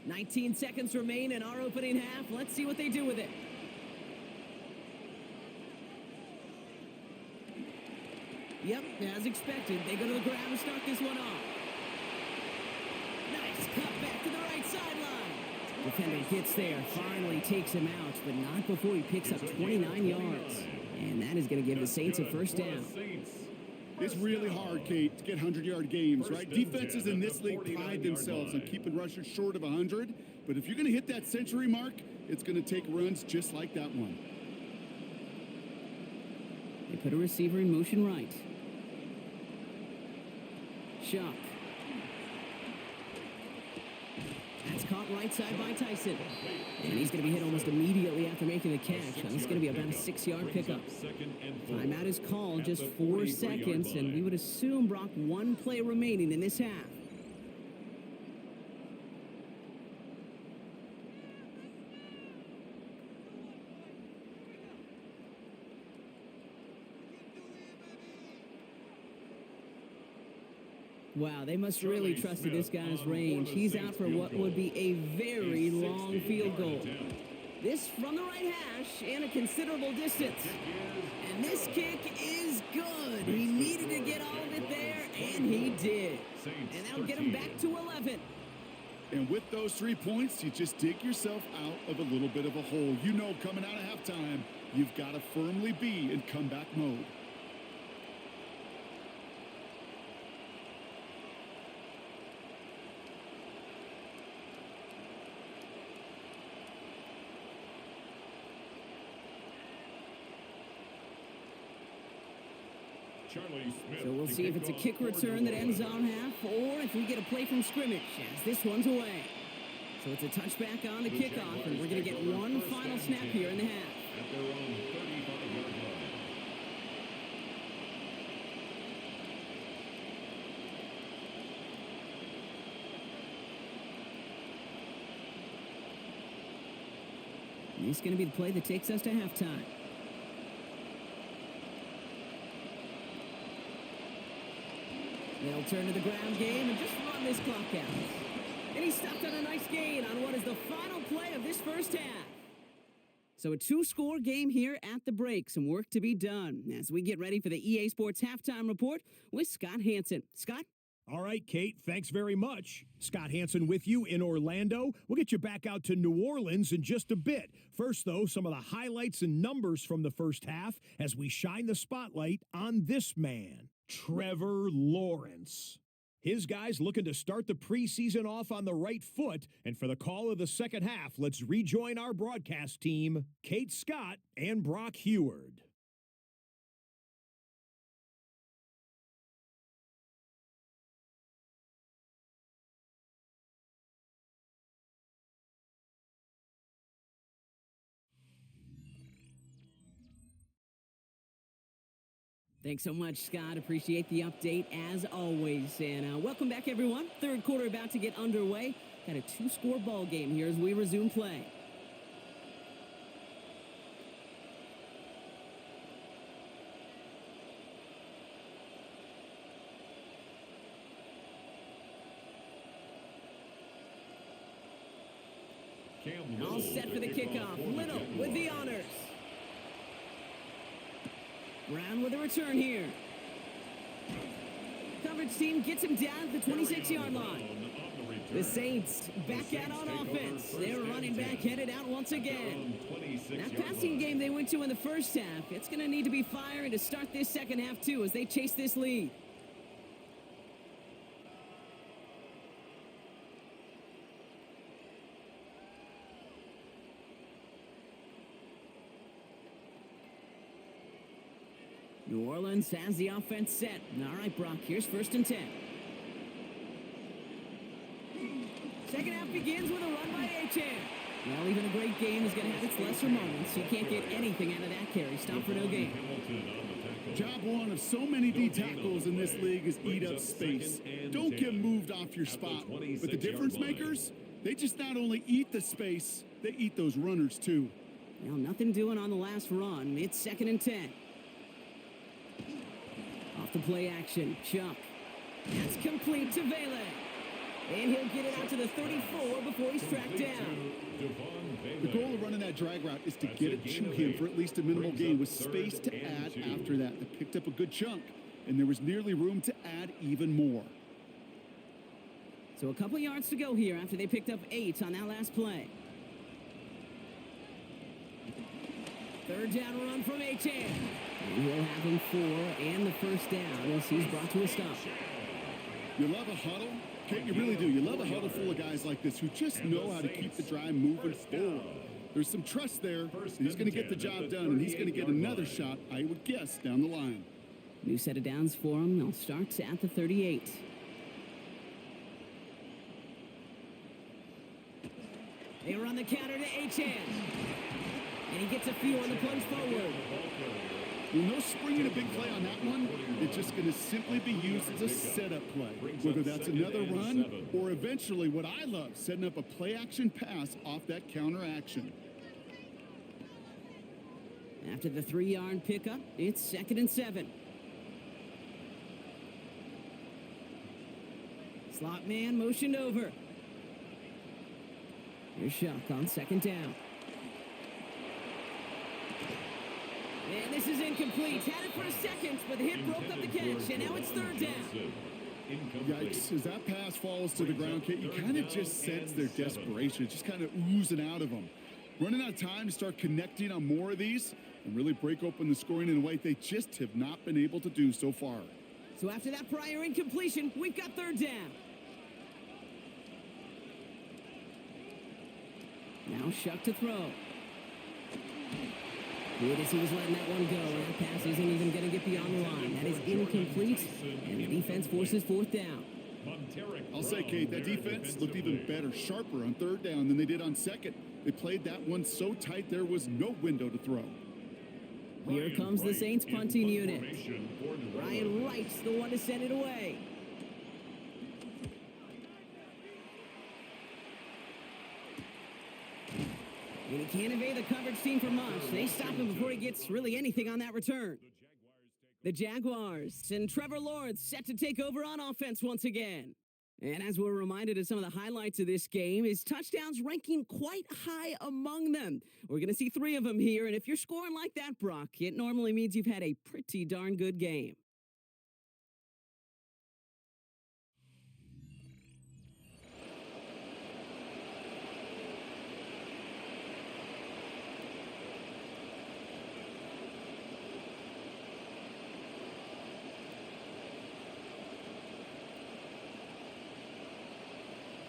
"19 seconds remain in our opening half. Let's see what they do with it. Yep, as expected, they go to the ground and start this one off. Nice cut back to the right sideline. Defender gets there, finally takes him out, but not before he picks up 29 yards. And that is going to give the Saints a first down. It's really hard, Kate, to get 100-yard games, right? Defenses in this league pride themselves on keeping rushers short of 100. But if you're going to hit that century mark, it's going to take runs just like that one. They put a receiver in motion right. Shock. That's caught right side by Tyson. And he's going to be hit almost immediately after making the catch. And it's going to be about a 6-yard pickup. Timeout is called, just 4 seconds, and we would assume, Brock, 1 play remaining in this half. Wow, they must really trusted this guy's range. He's out for what would be a very long field goal. This from the right hash and a considerable distance. And this kick is good. He needed to get all of it there, and he did. And that'll get him back to 11. And with those 3 points, you just dig yourself out of a little bit of a hole. You know, coming out of halftime, you've got to firmly be in comeback mode. So we'll see if it's a kick return that ends on half, or if we get a play from scrimmage as this one's away. So it's a touchback on the kickoff, and we're going to get one final snap here in the half. At their own 35-yard line. And this is going to be the play that takes us to halftime. They'll turn to the ground game and just run this clock out. And he stopped on a nice gain on what is the final play of this first half. So a 2-score game here at the break. Some work to be done as we get ready for the EA Sports Halftime Report with Scott Hansen. Scott? All right, Kate, thanks very much. Scott Hansen with you in Orlando. We'll get you back out to New Orleans in just a bit. First, though, some of the highlights and numbers from the first half as we shine the spotlight on this man, Trevor Lawrence. His guys looking to start the preseason off on the right foot, and for the call of the second half, let's rejoin our broadcast team, Kate Scott and Brock Heward. Thanks so much, Scott. Appreciate the update as always. And welcome back, everyone. Third quarter about to get underway. Got a 2-score ball game here as we resume play. All set for the kickoff. Little with the honors. Brown with a return here. Coverage team gets him down at the 26-yard line. The Saints back out on offense. Their running back headed out once again. That passing game they went to in the first half, it's going to need to be firing to start this second half too as they chase this lead. New Orleans has the offense set. All right, Brock, here's 1st and 10. Second half begins with a run by A-Chan. Well, even a great game is going to have its lesser moments. You can't get anything out of that carry. Stop for no gain. Job one of so many D tackles in this league is eat up space. Don't get moved off your spot. But the difference makers, they just not only eat the space, they eat those runners too. Well, nothing doing on the last run. It's 2nd and 10. Off the play action, Chuck. That's complete to Vele. And he'll get it out to the 34 before he's tracked down. The goal of running that drag route is to get it to him for at least a minimal gain with space to add after that. They picked up a good chunk, and there was nearly room to add even more. So a couple yards to go here after they picked up 8 on that last play. Third down run from A-Chan. And he'll have him 4 and the first down as he's brought to a stop. You love a huddle? Kate, you really do. You love a huddle full of guys like this who just know how to keep the drive moving forward. There's some trust there. He's going to get the job done, and he's going to get another shot, I would guess, down the line. New set of downs for him. They'll start at the 38. They were on the counter to Achan. And he gets a few on the plunge forward. Well, no springing a big play on that one. It's just going to simply be used as a setup play. Whether that's another run or eventually what I love, setting up a play-action pass off that counter action. After the 3-yard pickup, it's 2nd and 7. Slot man motioned over. Here's Shuck on 2nd down. And this is incomplete. Had it for a second, but the hit broke up the catch, and now it's 3rd down. Yikes, as that pass falls to the ground, Kate, you kind of just sense their desperation. It's just kind of oozing out of them. Running out of time to start connecting on more of these and really break open the scoring in a way they just have not been able to do so far. So after that prior incompletion, we've got 3rd down. Now Shuck to throw. Good as he was letting that one go. That pass isn't even going to get beyond the line. That is incomplete, and the defense forces 4th down. I'll say, Kate, that defense looked even better, sharper on 3rd down than they did on 2nd. They played that one so tight there was no window to throw. Here comes the Saints punting unit. Ryan Wright's the one to send it away. And he can't evade the coverage team for much. They stop him before he gets really anything on that return. The Jaguars and Trevor Lawrence set to take over on offense once again. And as we're reminded of some of the highlights of this game, his touchdowns ranking quite high among them. We're going to see 3 of them here, and if you're scoring like that, Brock, it normally means you've had a pretty darn good game.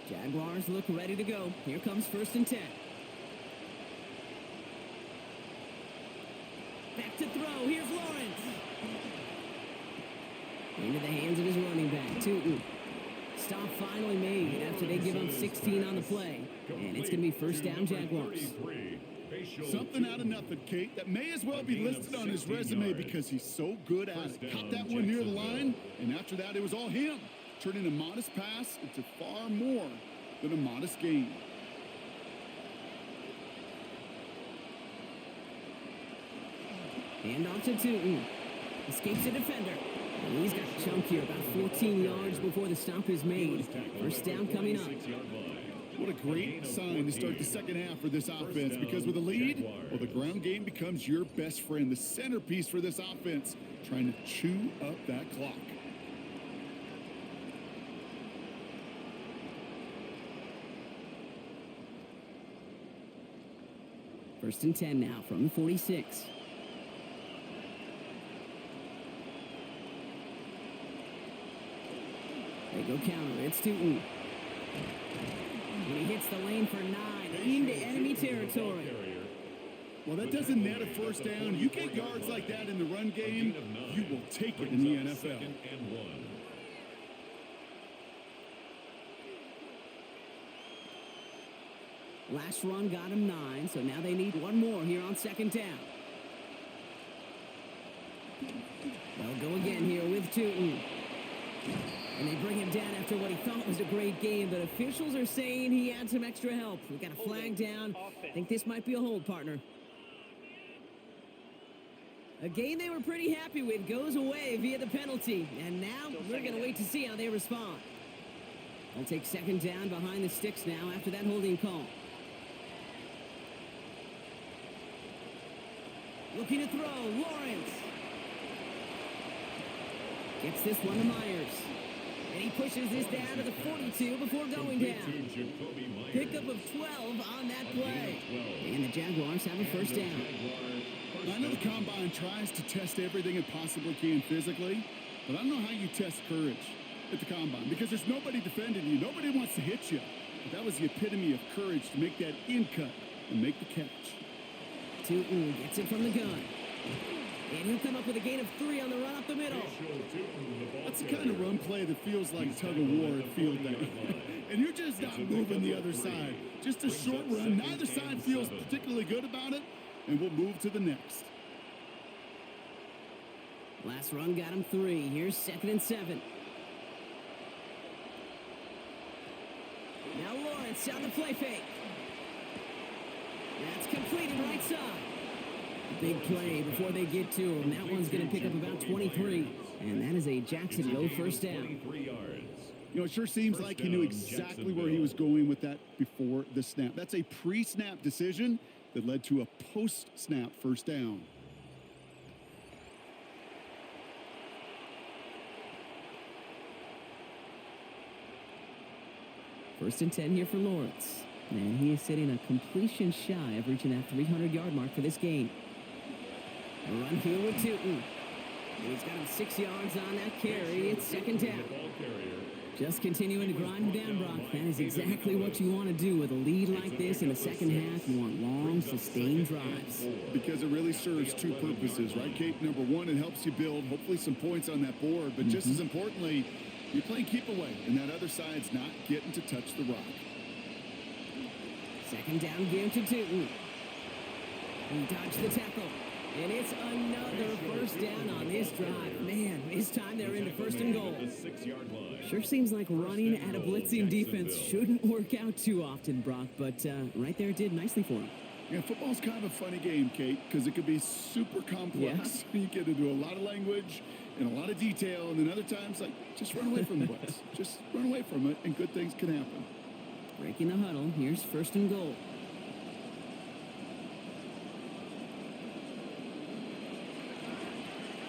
Jaguars look ready to go. Here comes 1st and 10. Back to throw. Here's Lawrence. Into the hands of his running back, Tootin. Stop finally made after they give up 16 on the play. And it's going to be 1st down Jaguars. Something out of nothing, Kate, that may as well be listed on his resume because he's so good at it. Caught that one near the line, and after that it was all him. Turning a modest pass into far more than a modest gain. Hand off to Tootin. Escapes the defender. And he's got a chunk here, about 14 yards before the stop is made. 1st down coming up. What a great sign to start the 2nd half for this offense, because with a lead, well, the ground game becomes your best friend, the centerpiece for this offense, trying to chew up that clock. First and 10 now from the 46. They go counter. It's Tootin. And he hits the lane for 9 into enemy territory. Well, that doesn't net a 1st down. You get yards like that in the run game, you will take it in the NFL. Last run got him 9, so now they need one more here on 2nd down. They'll go again here with Tootin. And they bring him down after what he thought was a great game, but officials are saying he had some extra help. We've got a flag down. I think this might be a hold, partner. A game they were pretty happy with goes away via the penalty, and now we're going to wait to see how they respond. They'll take 2nd down behind the sticks now after that holding call. Looking to throw, Lawrence. Gets this one to Myers. And he pushes this down to the 42 before going down. Pickup of 12 on that play. And the Jaguars have a 1st down. I know the Combine tries to test everything it possibly can physically, but I don't know how you test courage at the Combine, because there's nobody defending you. Nobody wants to hit you. But that was the epitome of courage to make that in cut and make the catch. Tootin gets it from the gun. And he'll come up with a gain of 3 on the run up the middle. That's the kind of run play that feels like tug-of-war at field day. And you're just not moving the other side. Just a short run. Neither side feels particularly good about it. And we'll move to the next. Last run got him 3. Here's 2nd and 7. Now Lawrence on the play fake. That's completed right side. Big play before they get to him. That one's going to pick up about 23. And that is a Jacksonville first down. You know, it sure seems like he knew exactly where he was going with that before the snap. That's a pre-snap decision that led to a post-snap first down. First and 10 here for Lawrence. And he is sitting a completion shy of reaching that 300-yard mark for this game. A run here with Tootin. And he's got him 6 yards on that carry. It's 2nd down. Just continuing to grind him down, Brock. That is exactly what you want to do with a lead like this in the second half. You want long, sustained drives. Because it really serves 2 purposes, right, Kate? Number 1, it helps you build, hopefully, some points on that board. But just as importantly, you're playing keep away, and that other side's not getting to touch the rock. 2nd down game to Tootin. He dodged the tackle. And it's another first down on this drive. Man, this time they're into 1st and goal. Sure seems like running at a blitzing defense shouldn't work out too often, Brock, but right there it did nicely for him. Yeah, football's kind of a funny game, Kate, because it can be super complex. Yeah. You get into a lot of language and a lot of detail, and then other times, like, just run away from the blitz. Just run away from it, and good things can happen. Breaking the huddle. Here's 1st and goal.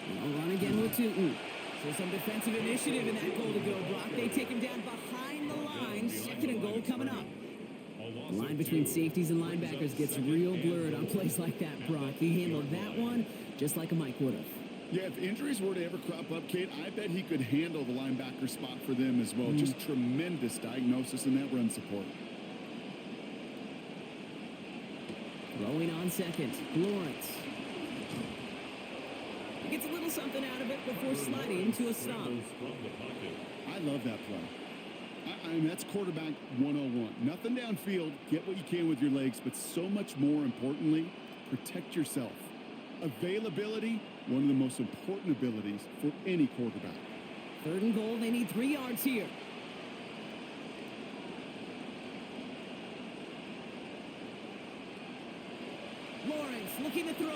They'll run again with Tootin. So some defensive initiative in that goal to go, Brock. They take him down behind the line. 2nd and goal coming up. The line between safeties and linebackers gets real blurred on plays like that, Brock. He handled that one just like a Mike would have. Yeah, if injuries were to ever crop up, Kate, I bet he could handle the linebacker spot for them as well. Just tremendous diagnosis in that run support. Throwing on 2nd, Lawrence. He gets a little something out of it before sliding to a stop. I love that play. I mean, that's quarterback 101. Nothing downfield, get what you can with your legs, but so much more importantly, protect yourself. Availability, one of the most important abilities for any quarterback. 3rd and goal, they need 3 yards here. Lawrence looking to throw.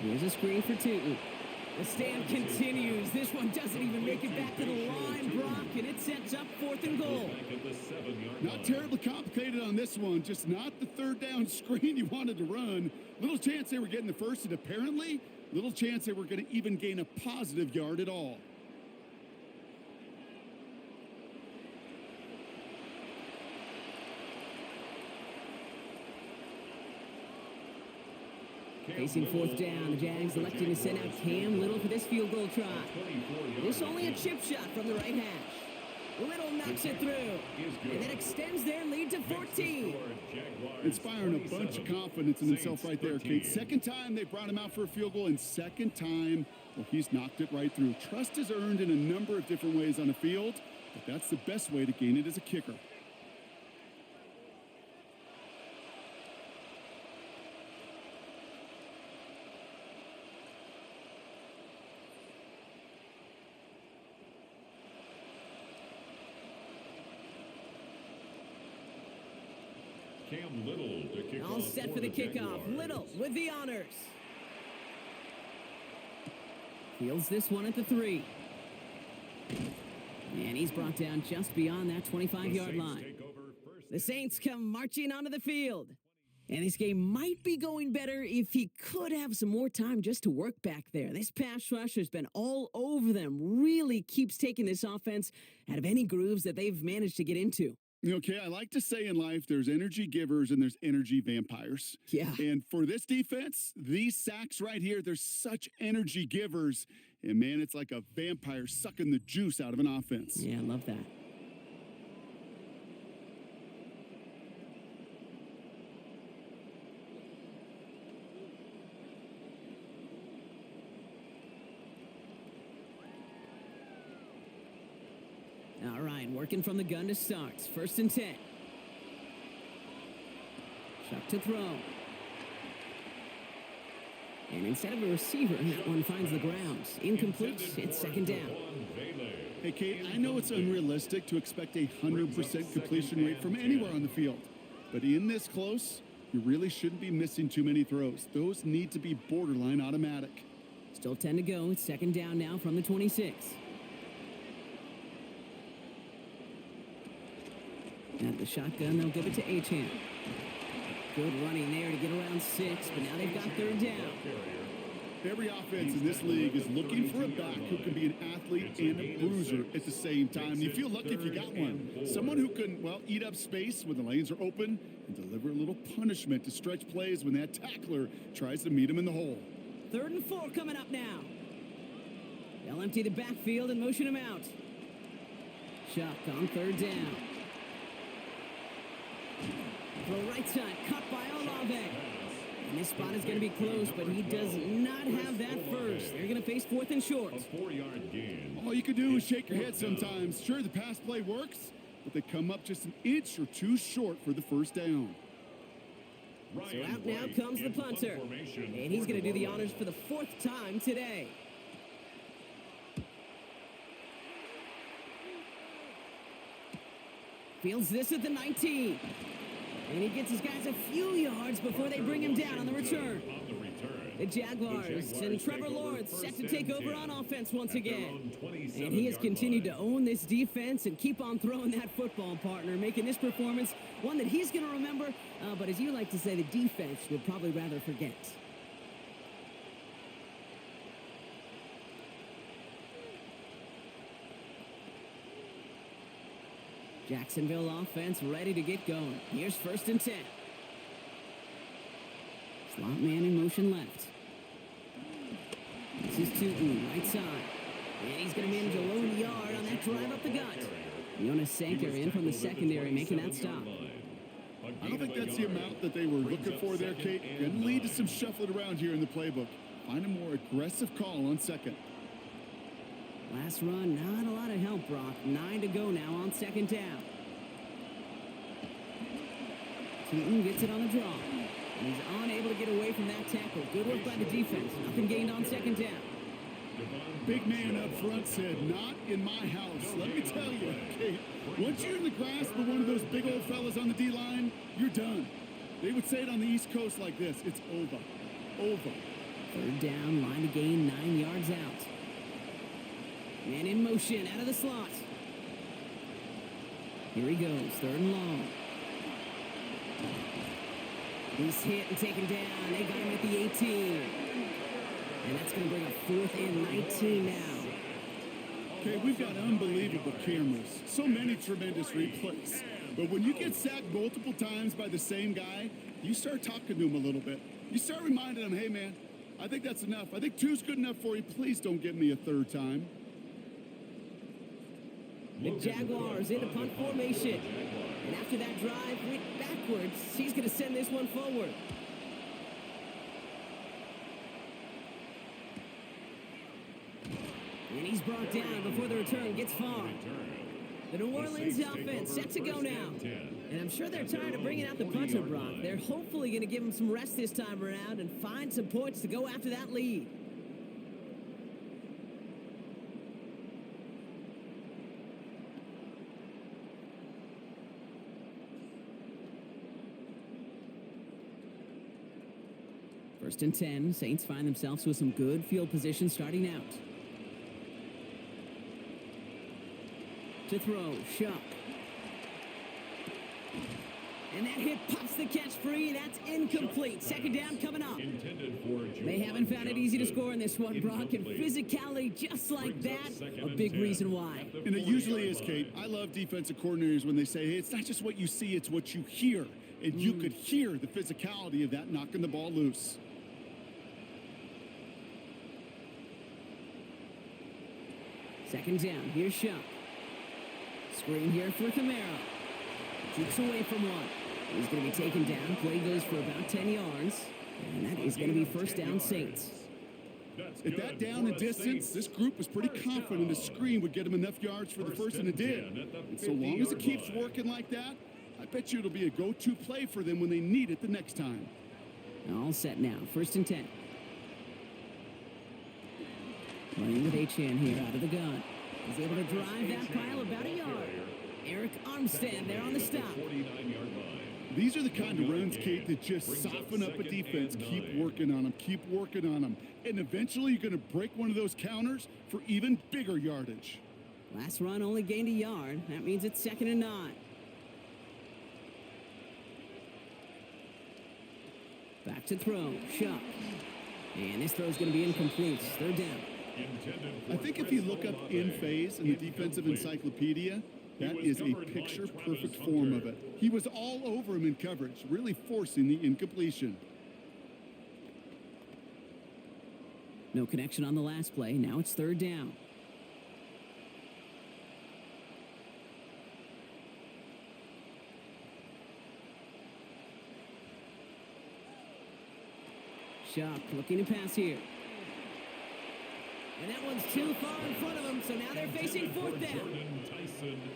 Here's a screen for Tootin. The stand continues. This one doesn't even make it back to the line, Brock, and it sets up 4th and goal. Not terribly complicated on this one, just not the 3rd down screen you wanted to run. Little chance they were getting the first, and apparently, little chance they were going to even gain a positive yard at all. Facing 4th down, the Jags electing to send out Cam Little for this field goal try. This only a chip shot from the right hash. Little knocks it through, and that extends their lead to 14. Inspiring a bunch of confidence in himself right there, Kate. 2nd time they brought him out for a field goal, and 2nd time, well, he's knocked it right through. Trust is earned in a number of different ways on the field, but that's the best way to gain it as a kicker. Cam Little to kick All off set for the kickoff. Jaguars. Little with the honors. Fields this one at the 3. And he's brought down just beyond that 25-yard line. The Saints come marching onto the field. And this game might be going better if he could have some more time just to work back there. This pass rush has been all over them. Really keeps taking this offense out of any grooves that they've managed to get into. Okay, I like to say in life, there's energy givers and there's energy vampires. Yeah. And for this defense, these sacks right here, they're such energy givers. And, man, it's like a vampire sucking the juice out of an offense. Yeah, I love that. All right, working from the gun to start. 1st and 10. Chuck to throw. And instead of a receiver, that one finds the ground. Incomplete. It's 2nd down. Hey, Kate, I know it's unrealistic to expect a 100% completion rate from anywhere on the field. But in this close, you really shouldn't be missing too many throws. Those need to be borderline automatic. Still 10 to go. It's 2nd down now from the 26. Out the shotgun, they'll give it to Achane. Good running there to get around 6, but now they've got 3rd down. Every offense in this league is looking for a back who can be an athlete and a bruiser at the same time. You feel lucky if you got one. Someone who can, well, eat up space when the lanes are open and deliver a little punishment to stretch plays when that tackler tries to meet him in the hole. 3rd and 4 coming up now. They'll empty the backfield and motion him out. Chuck on 3rd down. Throw right side, cut by Olave. And this spot is going to be close, but he does not have that first. They're going to face 4th and short. A 4-yard gain. All you can do is shake your head sometimes. Sure, the pass play works, but they come up just an inch or two short for the 1st down. So out now comes the punter. And he's going to do the honors for the 4th time today. Fields this at the 19. And he gets his guys a few yards before they bring him down on the return. The Jaguars and Trevor Lawrence set to take over on offense once again. And he has continued to own this defense and keep on throwing that football, partner, making this performance one that he's going to remember. But as you like to say, the defense would probably rather forget. Jacksonville offense ready to get going. Here's 1st and 10. Slot man in motion left. This is Tootin, right side. And he's going to manage a lone yard on that drive up the gut. Jonas Sanker in from the secondary, making that stop. I don't think that's the amount that they were looking for there, Kate. Going to lead to some shuffling around here in the playbook. Find a more aggressive call on 2nd. Last run, not a lot of help, Brock. 9 to go now on 2nd down. Keaton gets it on the draw. And he's unable to get away from that tackle. Good work by the defense. Nothing gained on 2nd down. Big man up front said, not in my house. Let me tell you, Kate, once you're in the grasp of one of those big old fellas on the D-line, you're done. They would say it on the East Coast like this. It's over. Over. 3rd down, line to gain, 9 yards out. Man in motion, out of the slot. Here he goes, 3rd and long. He's hit and taken down. They got him at the 18. And that's going to bring up 4th and 19 now. Okay, we've got unbelievable cameras. So many tremendous replays. But when you get sacked multiple times by the same guy, you start talking to him a little bit. You start reminding him, hey, man, I think that's enough. I think 2's good enough for you. Please don't get me a 3rd time. The Jaguars in a punt formation. And after that drive went backwards, he's going to send this one forward. And he's brought down before the return gets far. The New Orleans offense set to go now. And I'm sure they're tired of bringing out the punter, Brock. They're hopefully going to give him some rest this time around and find some points to go after that lead. First and 10, Saints find themselves with some good field position starting out. To throw, Shuck. And that hit pops the catch free. That's incomplete. 2nd down coming up. They haven't found it easy to score in this one, Brock, and physicality just like that, a big reason why. And it usually is, Kate. I love defensive coordinators when they say, hey, it's not just what you see, it's what you hear. And you could hear the physicality of that knocking the ball loose. Second down, here's Shuck. Screen here for Camaro. Keeps away from one. He's going to be taken down. Play goes for about 10 yards. And that is going to be 1st down Saints. At that down and distance, this group was pretty confident the screen would get him enough yards for the first, and it did. And so long as it keeps working like that, I bet you it'll be a go-to play for them when they need it the next time. All set now. 1st and 10. Running with Achane here out of the gun. He's able to drive that pile about a yard. Eric Armstead there on the stop. These are the kind of runs, Kate, that just soften up a defense. Keep working on them. Keep working on them. And eventually you're going to break one of those counters for even bigger yardage. Last run only gained a yard. That means it's 2nd and 9. Back to throw. Shuck. And this throw's going to be incomplete. 3rd down. I think if you look up in phase in the defensive encyclopedia, that is a picture-perfect form of it. He was all over him in coverage, really forcing the incompletion. No connection on the last play. Now it's 3rd down. Shuck looking to pass here. And that one's too far in front of them, so now they're facing 4th down.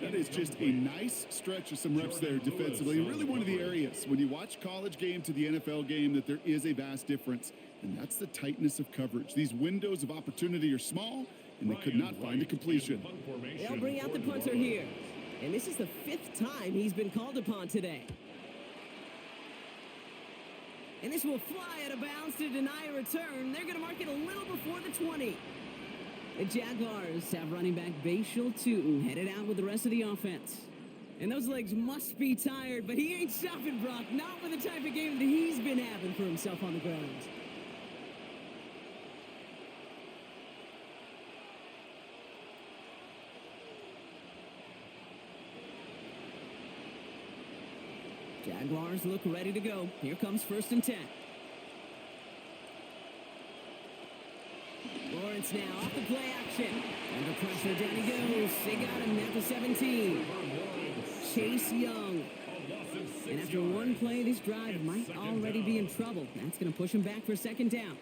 That is just a nice stretch of some reps there defensively. And really one of the areas, when you watch college game to the NFL game, that there is a vast difference. And that's the tightness of coverage. These windows of opportunity are small, and they could not find a completion. They'll bring out the punter here. And this is the 5th time he's been called upon today. And this will fly out of bounds to deny a return. They're going to mark it a little before the 20. The Jaguars have running back Bashal Tootin headed out with the rest of the offense. And those legs must be tired, but he ain't stopping, Brock. Not with the type of game that he's been having for himself on the ground. Jaguars look ready to go. Here comes 1st and 10. Lawrence now off the play action. Under pressure, down he goes. They got him at the 17. Chase Young. And after one play, this drive might already be in trouble. That's going to push him back for 2nd down.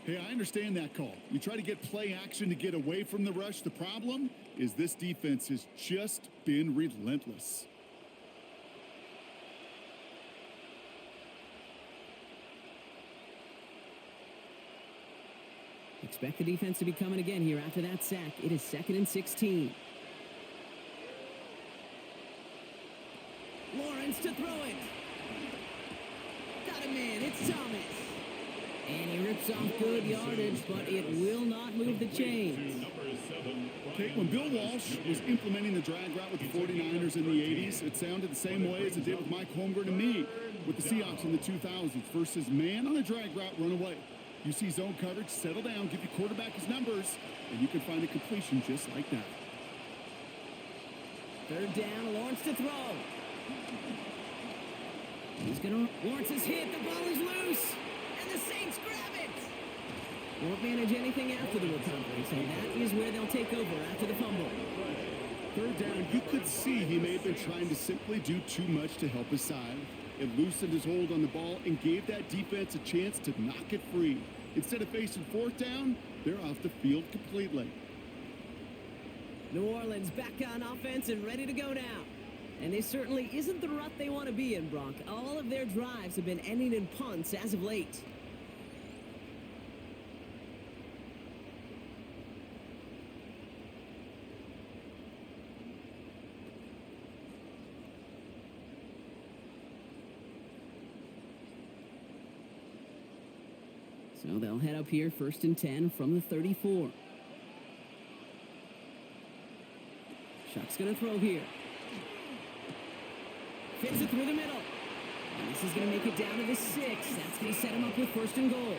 Hey, I understand that call. You try to get play action to get away from the rush. The problem is this defense has just been relentless. Expect the defense to be coming again here after that sack. It is 2nd and 16. Lawrence to throw it. Got him in. It's Thomas. And he rips off good yardage, but it will not move the chains. Okay, when Bill Walsh was implementing the drag route with the 49ers in the 80s, it sounded the same way as it did with Mike Holmgren and me with the Seahawks in the 2000s versus man on a drag route, run away. You see zone coverage, settle down, give your quarterback his numbers, and you can find a completion just like that. 3rd down, Lawrence to throw. Lawrence is hit, the ball is loose, and the Saints grab it. Won't manage anything after the recovery, so that is where they'll take over after the fumble. 3rd down, you could see he may have been trying to simply do too much to help his side. It loosened his hold on the ball and gave that defense a chance to knock it free. Instead of facing 4th down, they're off the field completely. New Orleans back on offense and ready to go now. And this certainly isn't the rut they want to be in, Brock. All of their drives have been ending in punts as of late. So they'll head up here 1st and 10 from the 34. Shuck's going to throw here. Fits it through the middle. And this is going to make it down to the 6. That's going to set him up with 1st and goal.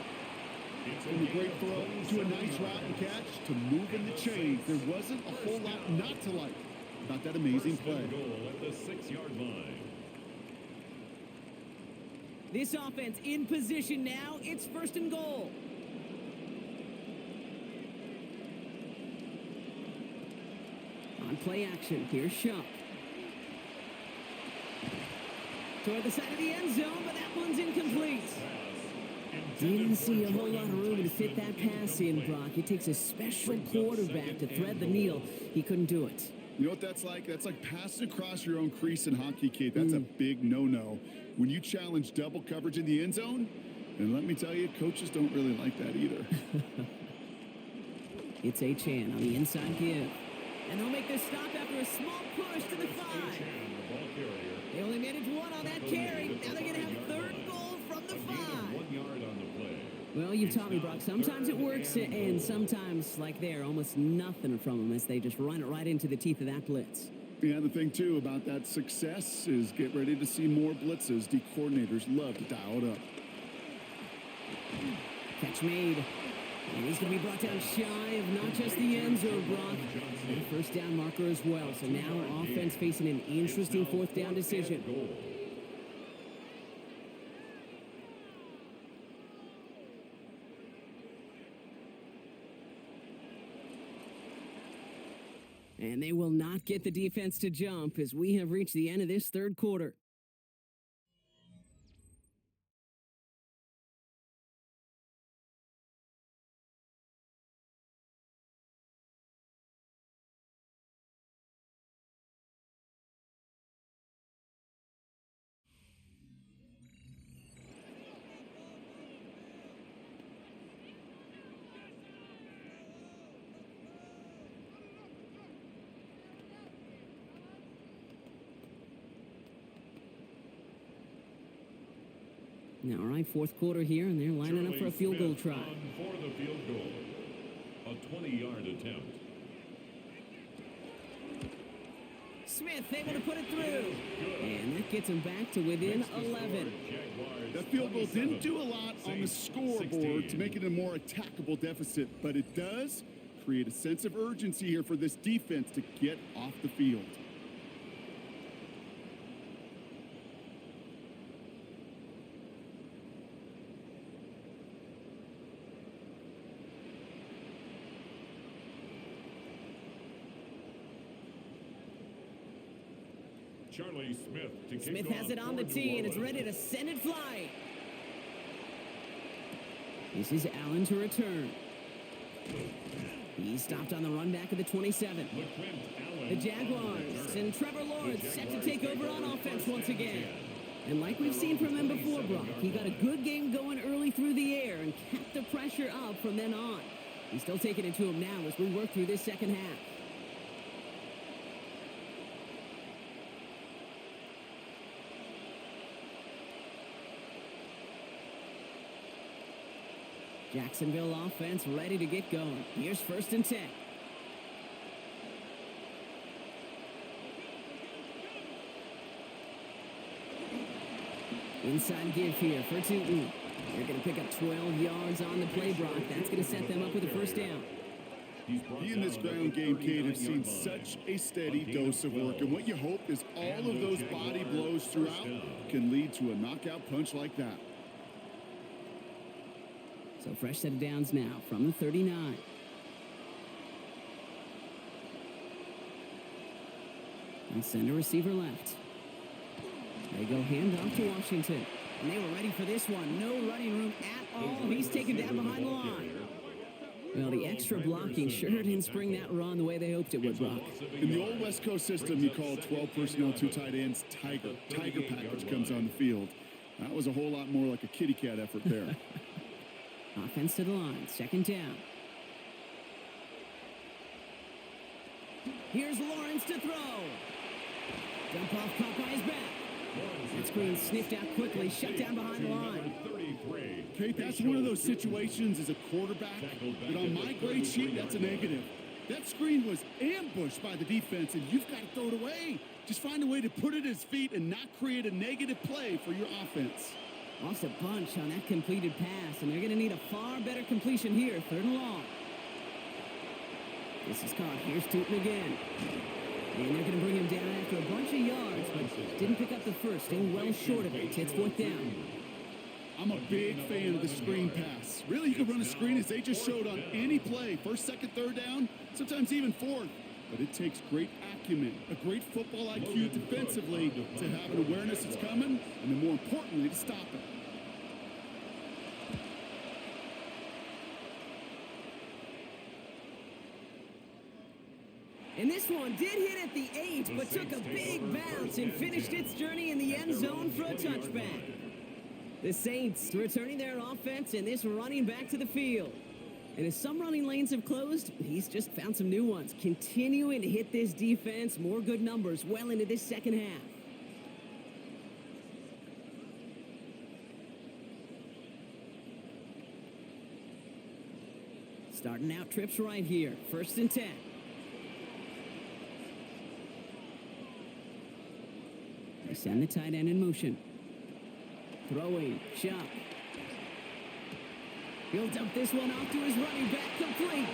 From a great throw to a nice route and catch to moving the chains. There wasn't a whole lot not to like about that amazing play. Goal at the 6-yard line. This offense in position now. It's 1st and goal. On play action, here's Shuck. Toward the side of the end zone, but that one's incomplete. Didn't see a whole lot of room to fit that pass in, Brock. It takes a special quarterback to thread the needle. He couldn't do it. You know what that's like? That's like passing across your own crease in hockey, Kate. That's a big no-no. When you challenge double coverage in the end zone, and let me tell you, coaches don't really like that either. It's Chan on the inside give. And they'll make their stop after a small push to the 5. They only managed 1 on that carry. Now they're going to have 3rd goal from the 5. 1 yard on the play. Well, you've taught me, Brock. Sometimes it works, and sometimes, like there, almost nothing from them as they just run it right into the teeth of that blitz. Yeah, the thing, too, about that success is get ready to see more blitzes. The coordinators love to dial it up. Catch made. And he's going to be brought down shy of not just the end zone, Brock, but a first down marker as well. So now our offense facing an interesting 4th down decision. And they will not get the defense to jump as we have reached the end of this 3rd quarter. Now, all right, 4th quarter here, and they're lining up for a field goal try. For the field goal, a 20-yard attempt. Smith able to put it through, and that gets him back to within 11. That field goal didn't do a lot on the scoreboard to make it a more attackable deficit, but it does create a sense of urgency here for this defense to get off the field. Charlie Smith to kick Smith has it on the tee, and it's ready to send it flying. This is Allen to return. He stopped on the run back of the 27. The Jaguars and Trevor Lawrence set to take over on offense once again. And like we've seen from him before, Brock, he got a good game going early through the air and kept the pressure up from then on. He's still taking it to him now as we work through this second half. Jacksonville offense ready to get going. Here's 1st and 10. Inside give here for Tootin. They're going to pick up 12 yards on the play, Brock. That's going to set them up with a first down. He and this ground game, Kate, have seen such a steady dose of work. And what you hope is all of those body blows throughout can lead to a knockout punch like that. So fresh set of downs now from the 39. And send a receiver left. They go handoff to Washington. And they were ready for this one. No running room at all. He's taken down behind the line. Well, the extra blocking sure didn't spring that run the way they hoped it would, Brock. In the old West Coast system, you call 12 personnel, 2 tight ends, Tiger. Tiger package comes on the field. That was a whole lot more like a kitty cat effort there. Offense to the line, 2nd down. Here's Lawrence to throw. Dump off caught by his back. That screen sniffed out quickly, shut down behind the line. Kate, that's one of those situations as a quarterback that on my grade sheet, that's a negative. That screen was ambushed by the defense, and you've got to throw it away. Just find a way to put it at his feet and not create a negative play for your offense. Lost a bunch on that completed pass, and they're going to need a far better completion here, 3rd and long. This is caught. Here's Tootin again. And they're going to bring him down after a bunch of yards, but didn't pick up the first. Still well short of it. It's 4th down. I'm a big fan of the screen pass. Really, you can run a screen as they just showed on any play. 1st, 2nd, 3rd down, sometimes even 4th. But it takes great acumen, a great football IQ defensively to have an awareness it's coming, and then more importantly, to stop it. And this one did hit at the 8, but took a big bounce and finished its journey in the end zone for a touchback. The Saints returning their offense and this running back to the field. And as some running lanes have closed, he's just found some new ones. Continuing to hit this defense, more good numbers well into this second half. Starting out trips right here. 1st and 10. They send the tight end in motion. Throwing. Shuck. He'll dump this one off to his running back. Complete.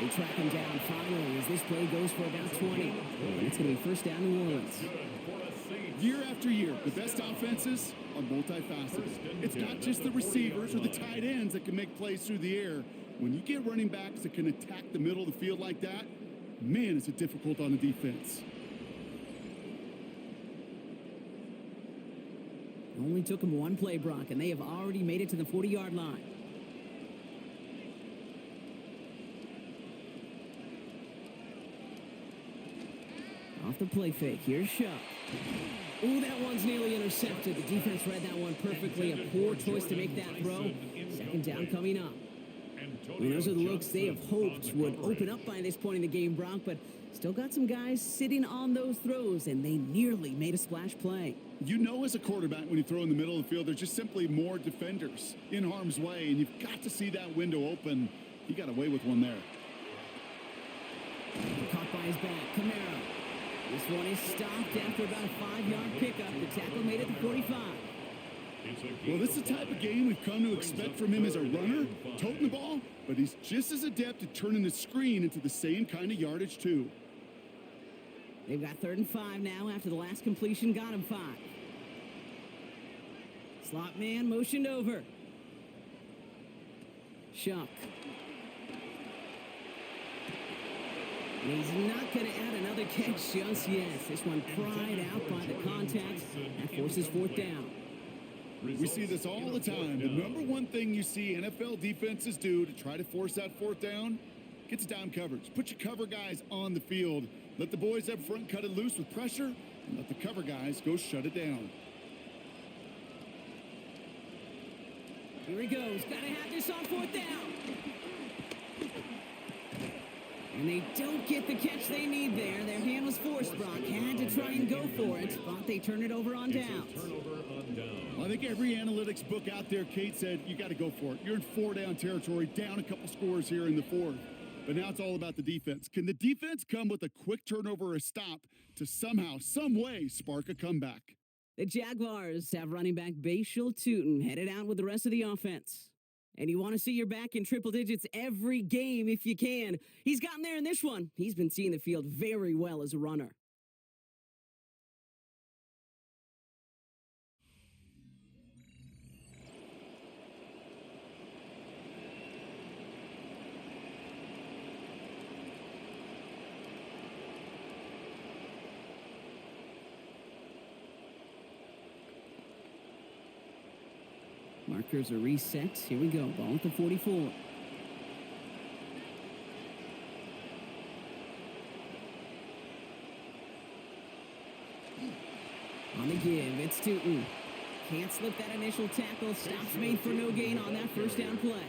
They track him down finally as this play goes for about 20. And it's going to be 1st down New Orleans. Year after year, the best offenses are multifaceted. It's not just the receivers or the tight ends that can make plays through the air. When you get running backs that can attack the middle of the field like that, man, is it difficult on the defense. Only took him one play, Brock, and they have already made it to the 40-yard line. Off the play fake, here's Shuck. Ooh, that one's nearly intercepted. The defense read that one perfectly. A poor choice to make that throw. 2nd down coming up. And those are the looks they have hoped would open up by this point in the game, Brock, but still got some guys sitting on those throws, and they nearly made a splash play. You know as a quarterback when you throw in the middle of the field, there's just simply more defenders in harm's way, and you've got to see that window open. He got away with one there. Caught by his back, Kamara. This one is stopped after about a 5-yard pickup. The tackle made it to 45. Well, this is the type of game we've come to expect from him as a runner, toting the ball, but he's just as adept at turning the screen into the same kind of yardage, too. They've got 3rd and 5 now after the last completion got him 5. Slot man motioned over. Shuck. And he's not going to add another catch just yet. This one pried out by the contact. That forces 4th down. We see this all the time. The number one thing you see NFL defenses do to try to force that 4th down, get to down coverage. Put your cover guys on the field. Let the boys up front cut it loose with pressure, and let the cover guys go shut it down. Here he goes. Got to have this on 4th down. And they don't get the catch they need there. Their hand was forced, Brock. Had to try and go for it, but they turn it over on downs. I think every analytics book out there, Kate, said you got to go for it. You're in 4-down territory, down a couple scores here in the 4th. But now it's all about the defense. Can the defense come with a quick turnover or a stop to somehow, some way, spark a comeback? The Jaguars have running back Bashal Tootin headed out with the rest of the offense. And you want to see your back in triple digits every game if you can. He's gotten there in this one. He's been seeing the field very well as a runner. Markers are reset. Here we go. Ball at the 44. On the give, it's Tootin. Can't slip that initial tackle. Stops made for no gain on that 1st down play.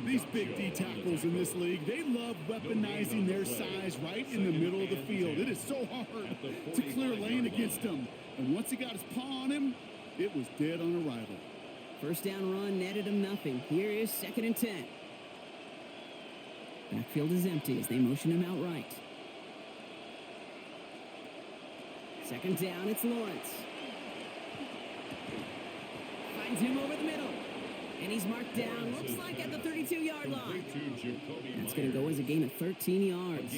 These big D tackles in this league, they love weaponizing their size right in the middle of the field. It is so hard to clear lane against them. And once he got his paw on him, it was dead on arrival. 1st down run netted him nothing. Here is 2nd and 10. Backfield is empty as they motion him out right. 2nd down, it's Lawrence. Finds him over the middle. And he's marked down, looks like at the 32-yard line. That's going to go as a gain of 13 yards.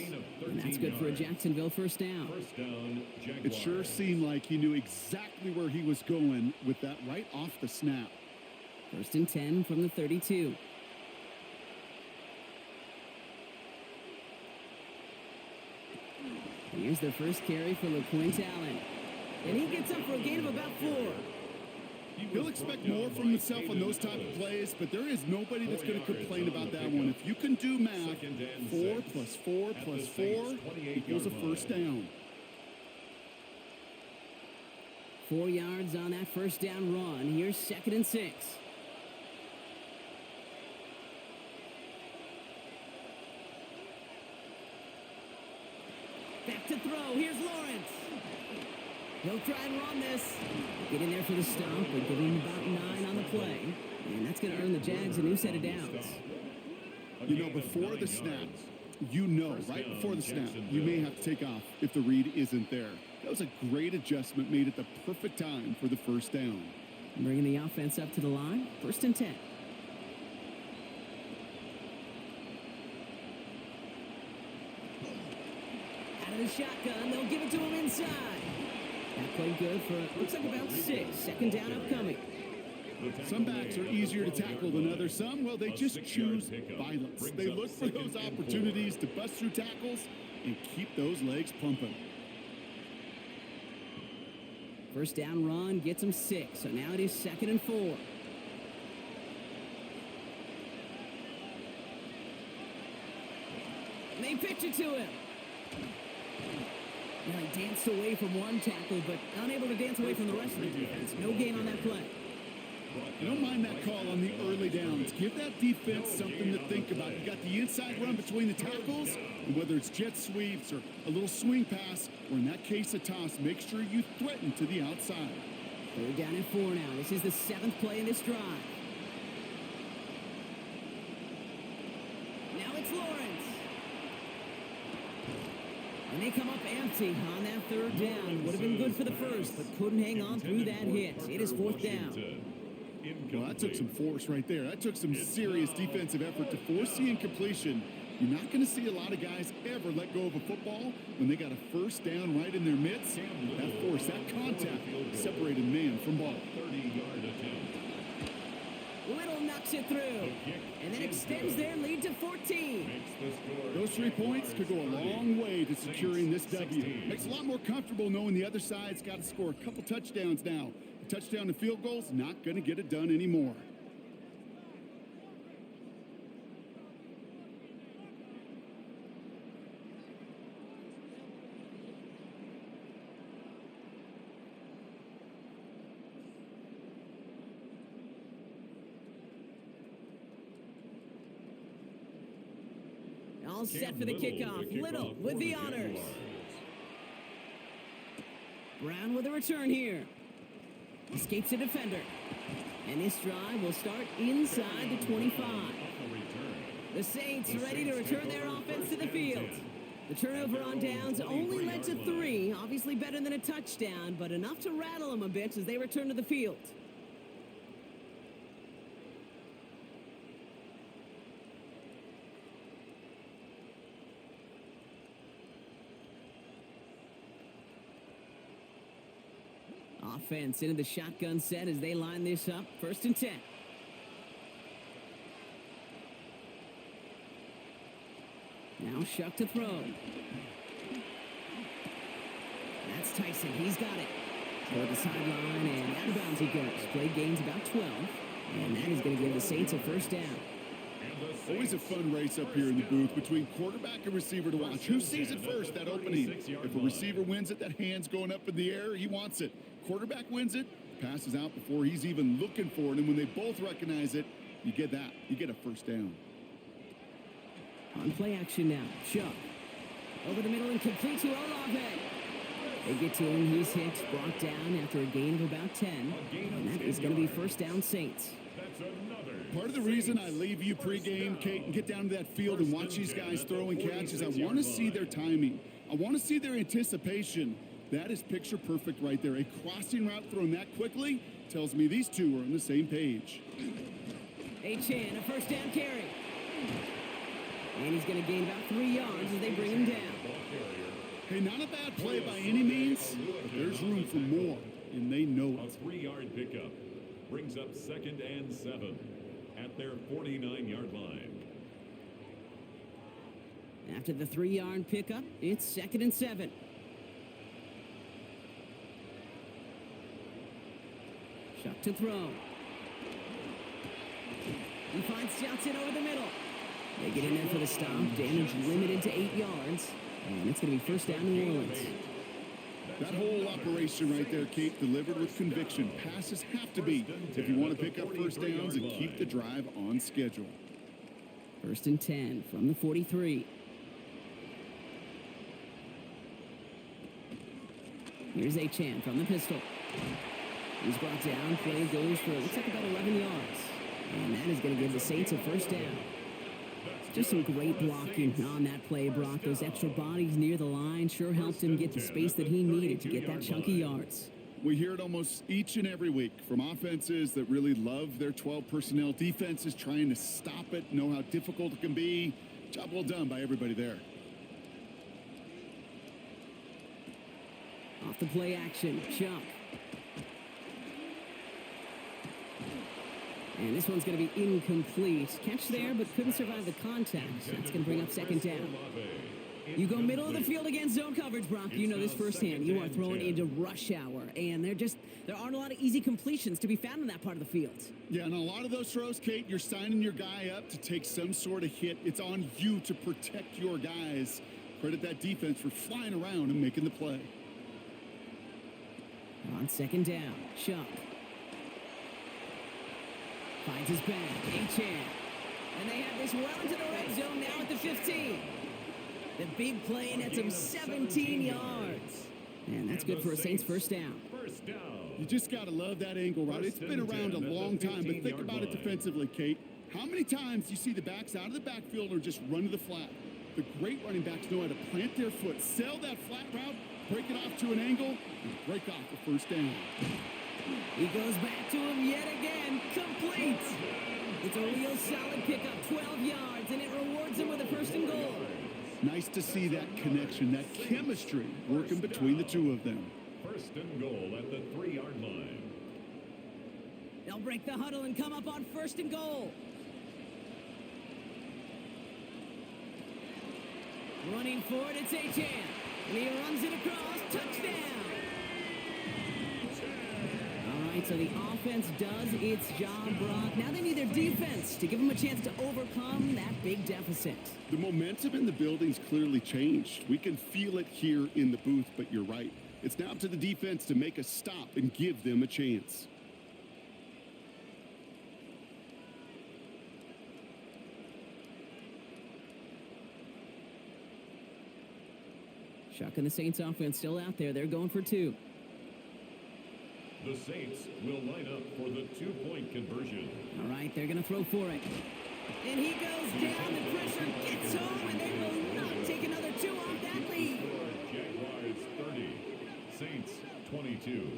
And that's good for a Jacksonville 1st down. It sure seemed like he knew exactly where he was going with that right off the snap. 1st and 10 from the 32. Here's the first carry for LaQuint Allen. And he gets up for a gain of about 4. He'll expect more from himself on those type of plays, but there is nobody that's going to complain about that one. If you can do math, 4 plus 4 plus 4 equals a first down. 4 yards on that first down run. Here's 2nd and 6. Back to throw. Here's Lawrence. He'll try and run this. Get in there for the stop, but give him about 9 on the play. And that's going to earn the Jags a new set of downs. You know, before the snap, right before the snap, you may have to take off if the read isn't there. That was a great adjustment made at the perfect time for the first down. Bringing the offense up to the line. 1st and 10. Out of the shotgun, they'll give it to him inside. That played good for, looks like about 6. 2nd down upcoming. Some backs are easier to tackle than others. Some, well, they just choose violence. They look for those opportunities to bust through tackles and keep those legs pumping. First down run gets him 6. So now it is 2nd and 4. And they pitch it to him. Now he danced away from one tackle, but unable to dance away from the rest of the defense. No gain on that play. I don't mind that call on the early downs. Give that defense something to think about. You got the inside run between the tackles, and whether it's jet sweeps or a little swing pass, or in that case a toss, make sure you threaten to the outside. 3rd down and 4 now. This is the 7th play in this drive. Now it's Lawrence. And they come up empty on that 3rd down. Would have been good for the first, but couldn't hang on through that hit. It is 4th down. Well, that took some force right there. That took some serious defensive effort to force the incompletion. You're not going to see a lot of guys ever let go of a football when they got a first down right in their midst. That force, that contact separated man from ball. 30-yard attempt. Little knocks it through, and then extends their lead to 14. Those 3 points could go a long way to securing this W. Makes it a lot more comfortable knowing the other side's got to score a couple touchdowns now. A touchdown and field goal's not going to get it done anymore. All set for the kickoff. Little with the honors. Brown with a return here. Escapes a defender. And this drive will start inside the 25. The Saints ready to return their offense to the field. The turnover on downs only led to 3. Obviously better than a touchdown, but enough to rattle them a bit as they return to the field. Offense into the shotgun set as they line this up. 1st and 10. Now Shuck to throw. That's Tyson. He's got it. Toward the sideline and out of bounds he goes. Play gains about 12. And that is going to give the Saints a first down. Always a fun race up here in the booth between quarterback and receiver to watch. Who sees it first, that opening? If a receiver wins it, that hand's going up in the air, he wants it. Quarterback wins it, passes out before he's even looking for it. And when they both recognize it, you get that. You get a first down. On play action now. Chuck. Over the middle and complete to Olave. They get to him. He's hit, brought down after a gain of about 10. And that is going to be first down Saints. Part of the reason I leave you pregame, Kate, and get down to that field and watch these guys throw and catch is I want to see their timing. I want to see their anticipation. That is picture perfect right there. A crossing route thrown that quickly tells me these two are on the same page. A-Chan, a first down carry. And he's going to gain about 3 yards as they bring him down. Hey, not a bad play by any means, but there's room for more, and they know it. A 3-yard pickup brings up 2nd and 7 at their 49-yard line. After the 3-yard pickup, it's 2nd and 7. Chuck to throw. He finds Johnson over the middle. They get in there for the stop. Damage limited to 8 yards. And it's going to be first down New Orleans. That whole operation right there, Kate, delivered with conviction. Passes have to be if you want to pick up first downs and keep the drive on schedule. First and 10 from the 43. Here's Achane from the pistol. He's brought down. Play goes for, looks like about 11 yards. And that is going to give the Saints a first down. Just some great blocking on that play, Brock. Those extra bodies near the line sure helped him get the space that he needed to get that chunky yards. We hear it almost each and every week from offenses that really love their 12 personnel. Defenses trying to stop it, know how difficult it can be. Job well done by everybody there. Off the play action, Chuck. And this one's going to be incomplete. Catch there, but couldn't survive the contact. That's going to bring up second down. You go middle of the field against zone coverage, Brock. You know this firsthand. You are thrown into rush hour, and there aren't a lot of easy completions to be found in that part of the field. Yeah, and a lot of those throws, Kate, you're signing your guy up to take some sort of hit. It's on you to protect your guys. Credit that defense for flying around and making the play. On second down, Chuck. Finds his back, Achane. And they have this well into the red zone now at the 15. The big play nets him 17 yards. And that's good for a Saints first down. You just got to love that angle, right? It's been around a long time, but think about it defensively, Kate. How many times do you see the backs out of the backfield or just run to the flat? The great running backs know how to plant their foot, sell that flat route, break it off to an angle, and break off the first down. He goes back to him yet again. Complete. It's a real solid pickup, 12 yards, and it rewards him with a first and goal. Nice to see that connection, that chemistry working between the two of them. First and goal at the 3-yard line. They'll break the huddle and come up on first and goal. Running forward, it's Achane. And he runs it across. Touchdown. All right, so the offense does its job, Brock. Now they need their defense to give them a chance to overcome that big deficit. The momentum in the building's clearly changed. We can feel it here in the booth, but you're right. It's now up to the defense to make a stop and give them a chance. Chuck and the Saints offense still out there. They're going for 2. The Saints will line up for the 2-point conversion. All right, they're going to throw for it. And he goes down. The pressure gets home, and they will not take another 2 off that lead. Jaguars 30, Saints 22.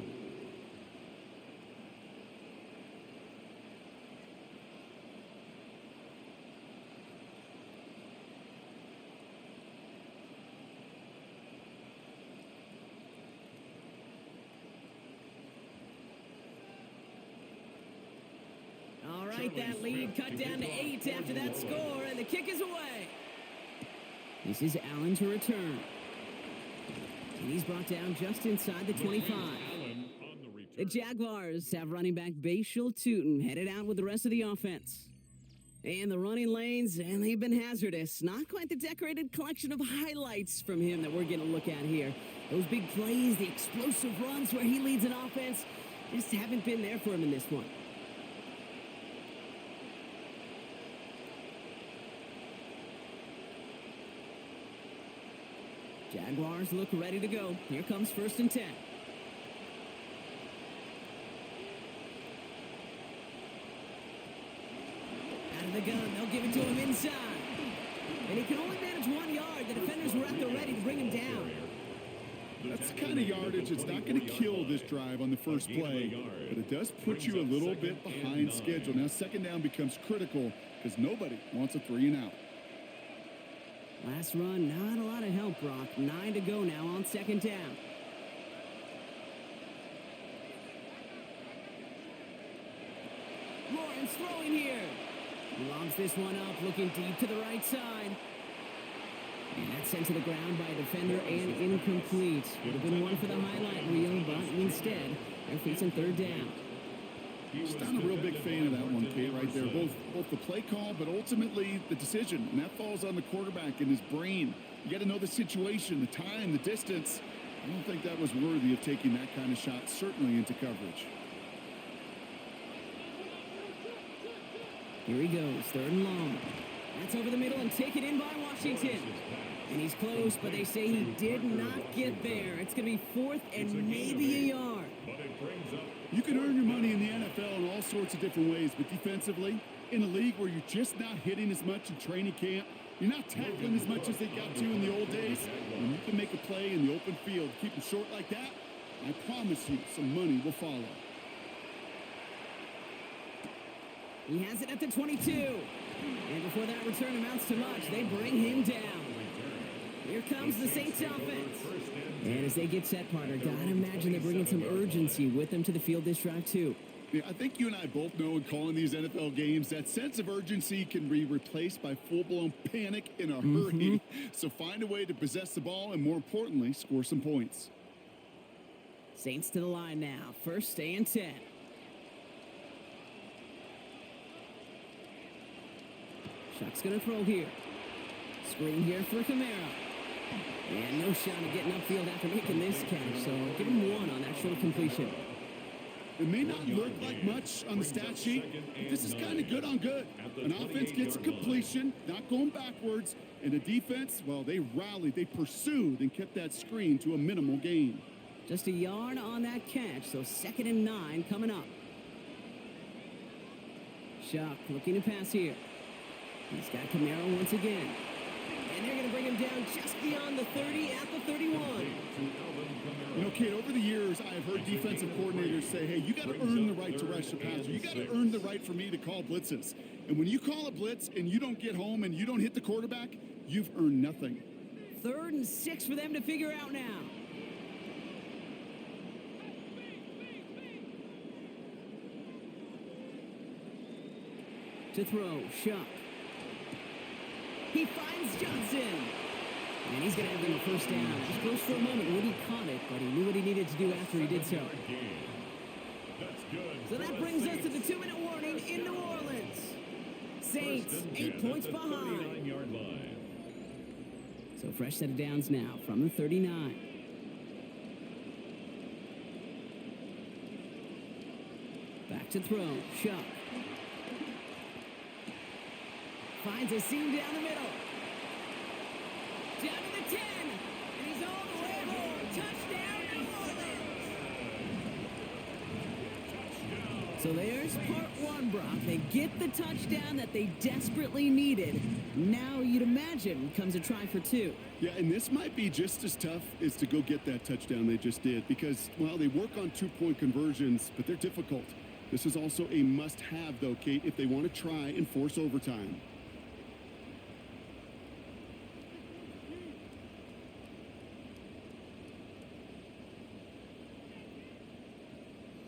All right, that lead cut down to 8 after that score, and the kick is away. This is Allen to return. And he's brought down just inside the 25. The Jaguars have running back Bashal Tootin headed out with the rest of the offense. And the running lanes, and they've been hazardous. Not quite the decorated collection of highlights from him that we're going to look at here. Those big plays, the explosive runs where he leads an offense, just haven't been there for him in this one. Jaguars look ready to go. Here comes first and 10. Out of the gun, they'll give it to him inside. And he can only manage 1 yard. The defenders were at the ready to bring him down. That's the kind of yardage. It's not going to kill this drive on the first play, but it does put you a little bit behind schedule. Now second down becomes critical because nobody wants a 3 and out. Last run, not a lot of help, Brock. 9 to go now on second down. Lawrence throwing here. He lobs this one up, looking deep to the right side. And that's sent to the ground by a defender and incomplete. Would have been one for the highlight reel, but instead, they're facing third down. Just not a real big fan of that one, Kate, right there. Both the play call, but ultimately the decision. And that falls on the quarterback and his brain. You got to know the situation, the time, the distance. I don't think that was worthy of taking that kind of shot, certainly into coverage. Here he goes, 3rd and long. That's over the middle and taken in by Washington. And he's close, but they say he did not get there. It's going to be 4th and maybe a yard. You can earn your money in the NFL in all sorts of different ways, but defensively, in a league where you're just not hitting as much in training camp, you're not tackling as much as they got to in the old days, when you can make a play in the open field, keep it short like that, I promise you some money will follow. He has it at the 22. And before that return amounts to much, they bring him down. Here comes the Saints offense. And as they get set, partner, gotta imagine they're bringing some urgency with them to the field this drive, too. Yeah, I think you and I both know in calling these NFL games, that sense of urgency can be replaced by full-blown panic in a hurry. So find a way to possess the ball and, more importantly, score some points. Saints to the line now. 1st and 10. Shuck's going to throw here. Screen here for Kamara. And no shot at getting upfield after making this catch, so give him 1 on that short completion. It may not look like much on the stat sheet, but this is kind of good on good. An offense gets a completion, not going backwards, and the defense, well, they rallied, they pursued, and kept that screen to a minimal gain. Just a yard on that catch, so 2nd and 9 coming up. Shuck looking to pass here. He's got Kamara once again. And they're going to bring him down just beyond the 30 at the 31. You know, Kate, over the years, I've heard defensive coordinators say, hey, you got to earn the right to rush the passer. You got to earn the right for me to call blitzes. And when you call a blitz and you don't get home and you don't hit the quarterback, you've earned nothing. 3rd and 6 for them to figure out now. To throw, Shuck. He finds Johnson. And he's going to have them a 1st down. It was close for a moment when he caught it, but he knew what he needed to do after he did so. So that brings us to the 2-minute warning in New Orleans. Saints, 8 points behind. So fresh set of downs now from the 39. Back to throw, Shuck. Finds a seam down the middle. Down to the 10. And he's all the way home. Touchdown, New Orleans. So there's part 1, Brock. They get the touchdown that they desperately needed. Now you'd imagine comes a try for 2. Yeah, and this might be just as tough as to go get that touchdown they just did because, well, they work on 2-point conversions, but they're difficult. This is also a must-have, though, Kate, if they want to try and force overtime.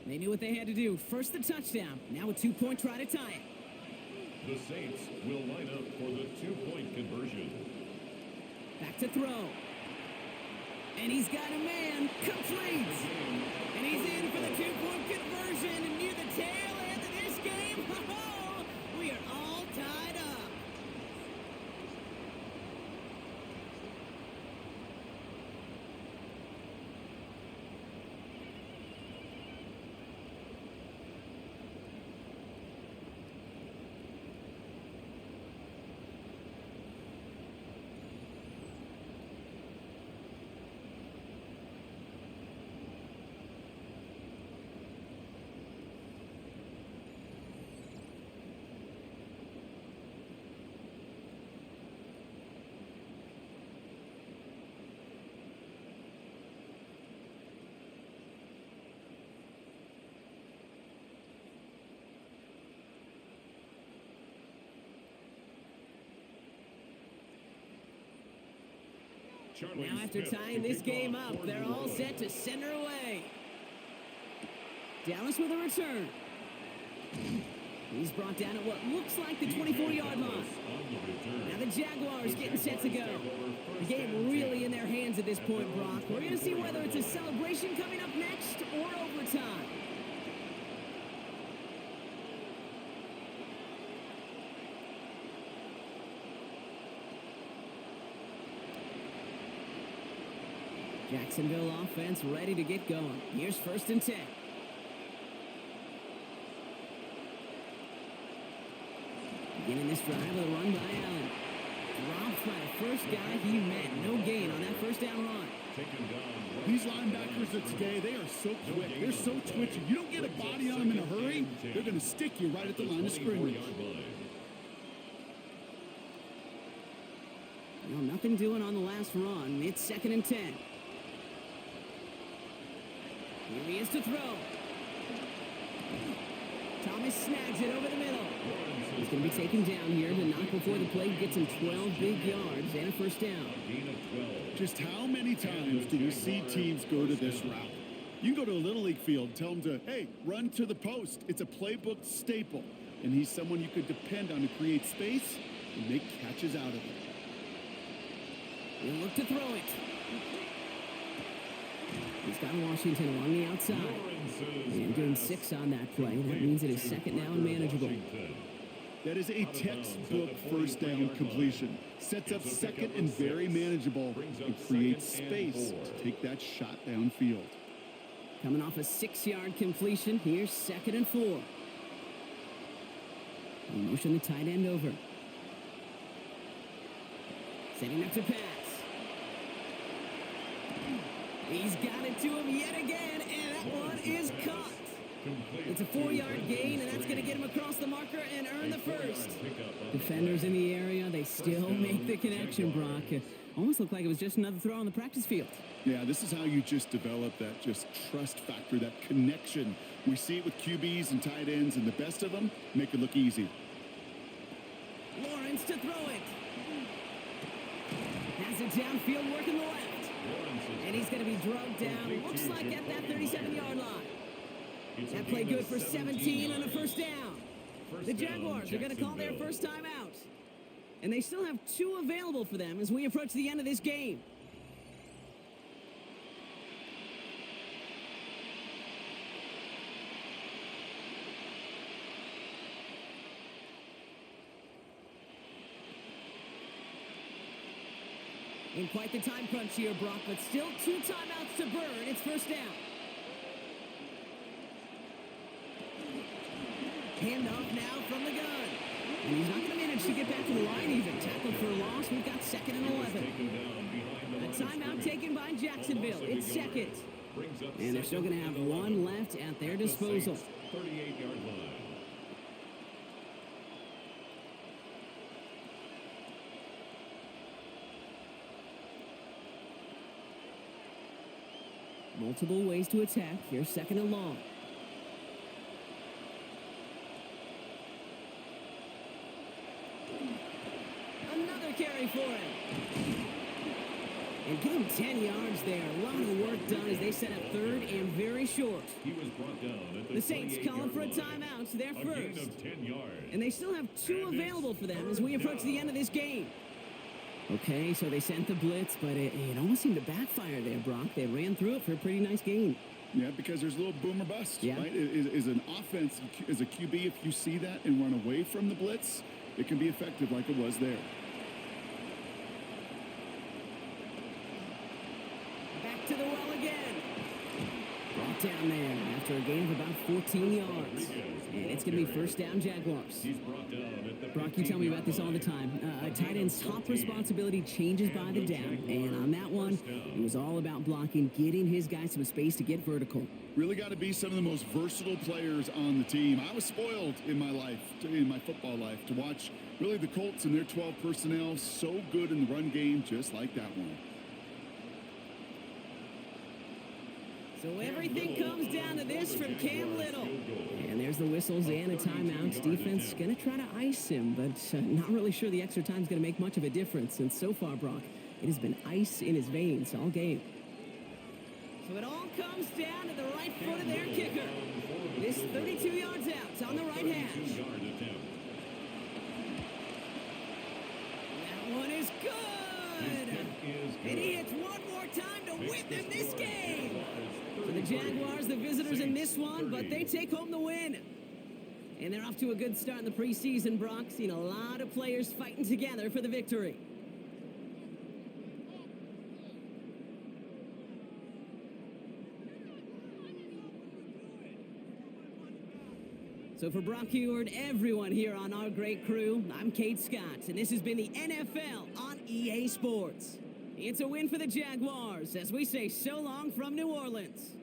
They knew what they had to do. First the touchdown. Now a 2-point try to tie it. The Saints will line up for the 2-point conversion. Back to throw. And he's got a man. Complete. And he's in for the 2-point conversion. And near the tail end of this game, we are all tied up. Now after tying this game up, they're all set to send her away. Dallas with a return. He's brought down at what looks like the 24-yard line. Now the Jaguars getting set to go. The game really in their hands at this point, Brock. We're going to see whether it's a celebration coming up next or overtime. Jacksonville offense ready to get going. Here's 1st and 10. Beginning this drive with a run by Allen. Dropped by the first guy he met. No gain on that first down run. These linebackers of today, they are so quick. They're so twitchy. You don't get a body on them in a hurry, they're going to stick you right at the line of scrimmage. Well, nothing doing on the last run. It's 2nd and 10. Here he is to throw. Thomas snags it over the middle. He's going to be taken down here. The knock before the play gets him 12 big yards and a first down. Just how many times do we see teams go to this route? You can go to a Little League field, tell them to, hey, run to the post. It's a playbook staple. And he's someone you could depend on to create space and make catches out of it. He'll look to throw it. He's got Washington along the outside. And doing 6 on that play. That means it is 2nd down and manageable. That is a textbook first down completion. Sets up 2nd and very manageable and creates space to take that shot downfield. Coming off a 6-yard completion, here's 2nd and 4. He'll motion the tight end over. Setting up to pass. He's got it to him yet again, and that one is caught. It's a 4-yard gain, and that's going to get him across the marker and earn the first. Defenders in the area, they still make the connection, Brock. Almost looked like it was just another throw on the practice field. Yeah, this is how you just develop that just trust factor, that connection. We see it with QBs and tight ends, and the best of them make it look easy. Lawrence to throw it. Has it downfield, working the left. And he's going to be drugged down, looks like at that 37-yard line. That play good for 17 on a first down. The Jaguars are going to call their first time out. And they still have 2 available for them as we approach the end of this game. In quite the time crunch here, Brock, but still 2 timeouts to burn. It's first down. Handoff now from the gun. And he's not going to manage to get back to the line even. Tackled for a loss. We've got 2nd and 11. A timeout taken by Jacksonville. It's 2nd. And they're still going to have 1 left at their disposal. 38-yard line. Multiple ways to attack. Here's 2nd and long. Another carry for him. And give him 10 yards there. A lot of work done as they set up 3rd and very short. He was brought down at The Saints calling for a timeout. They're first. And they still have 2 available for them as we approach the end of this game. Okay, so they sent the blitz, but it almost seemed to backfire there, Brock. They ran through it for a pretty nice gain. Yeah, because there's a little boom or bust, yeah. Right? Is an offense, as a QB, if you see that and run away from the blitz, it can be effective like it was there. Back to the well again. Brought down there after a gain of about 14 yards. And it's going to be first down Jaguars. Brock, you tell me about this all the time. A tight end's top responsibility changes by the down. And on that one, it was all about blocking, getting his guys some space to get vertical. Really got to be some of the most versatile players on the team. I was spoiled in my life, in my football life, to watch really the Colts and their 12 personnel so good in the run game, just like that one. So everything comes down to this from Cam Little. And there's the whistles and a timeout. Defense going to try to ice him, but not really sure the extra time is going to make much of a difference. And so far, Brock, it has been ice in his veins all game. So it all comes down to the right foot of their kicker. This 32 yards out. It's on the right hash. That one is good. And he hits one more time to win them this game. For the Jaguars, the visitors in this one, but they take home the win. And they're off to a good start in the preseason, Brock. Seen a lot of players fighting together for the victory. So for Brock Heward, everyone here on our great crew, I'm Kate Scott, and this has been the NFL on EA Sports. It's a win for the Jaguars as we say so long from New Orleans.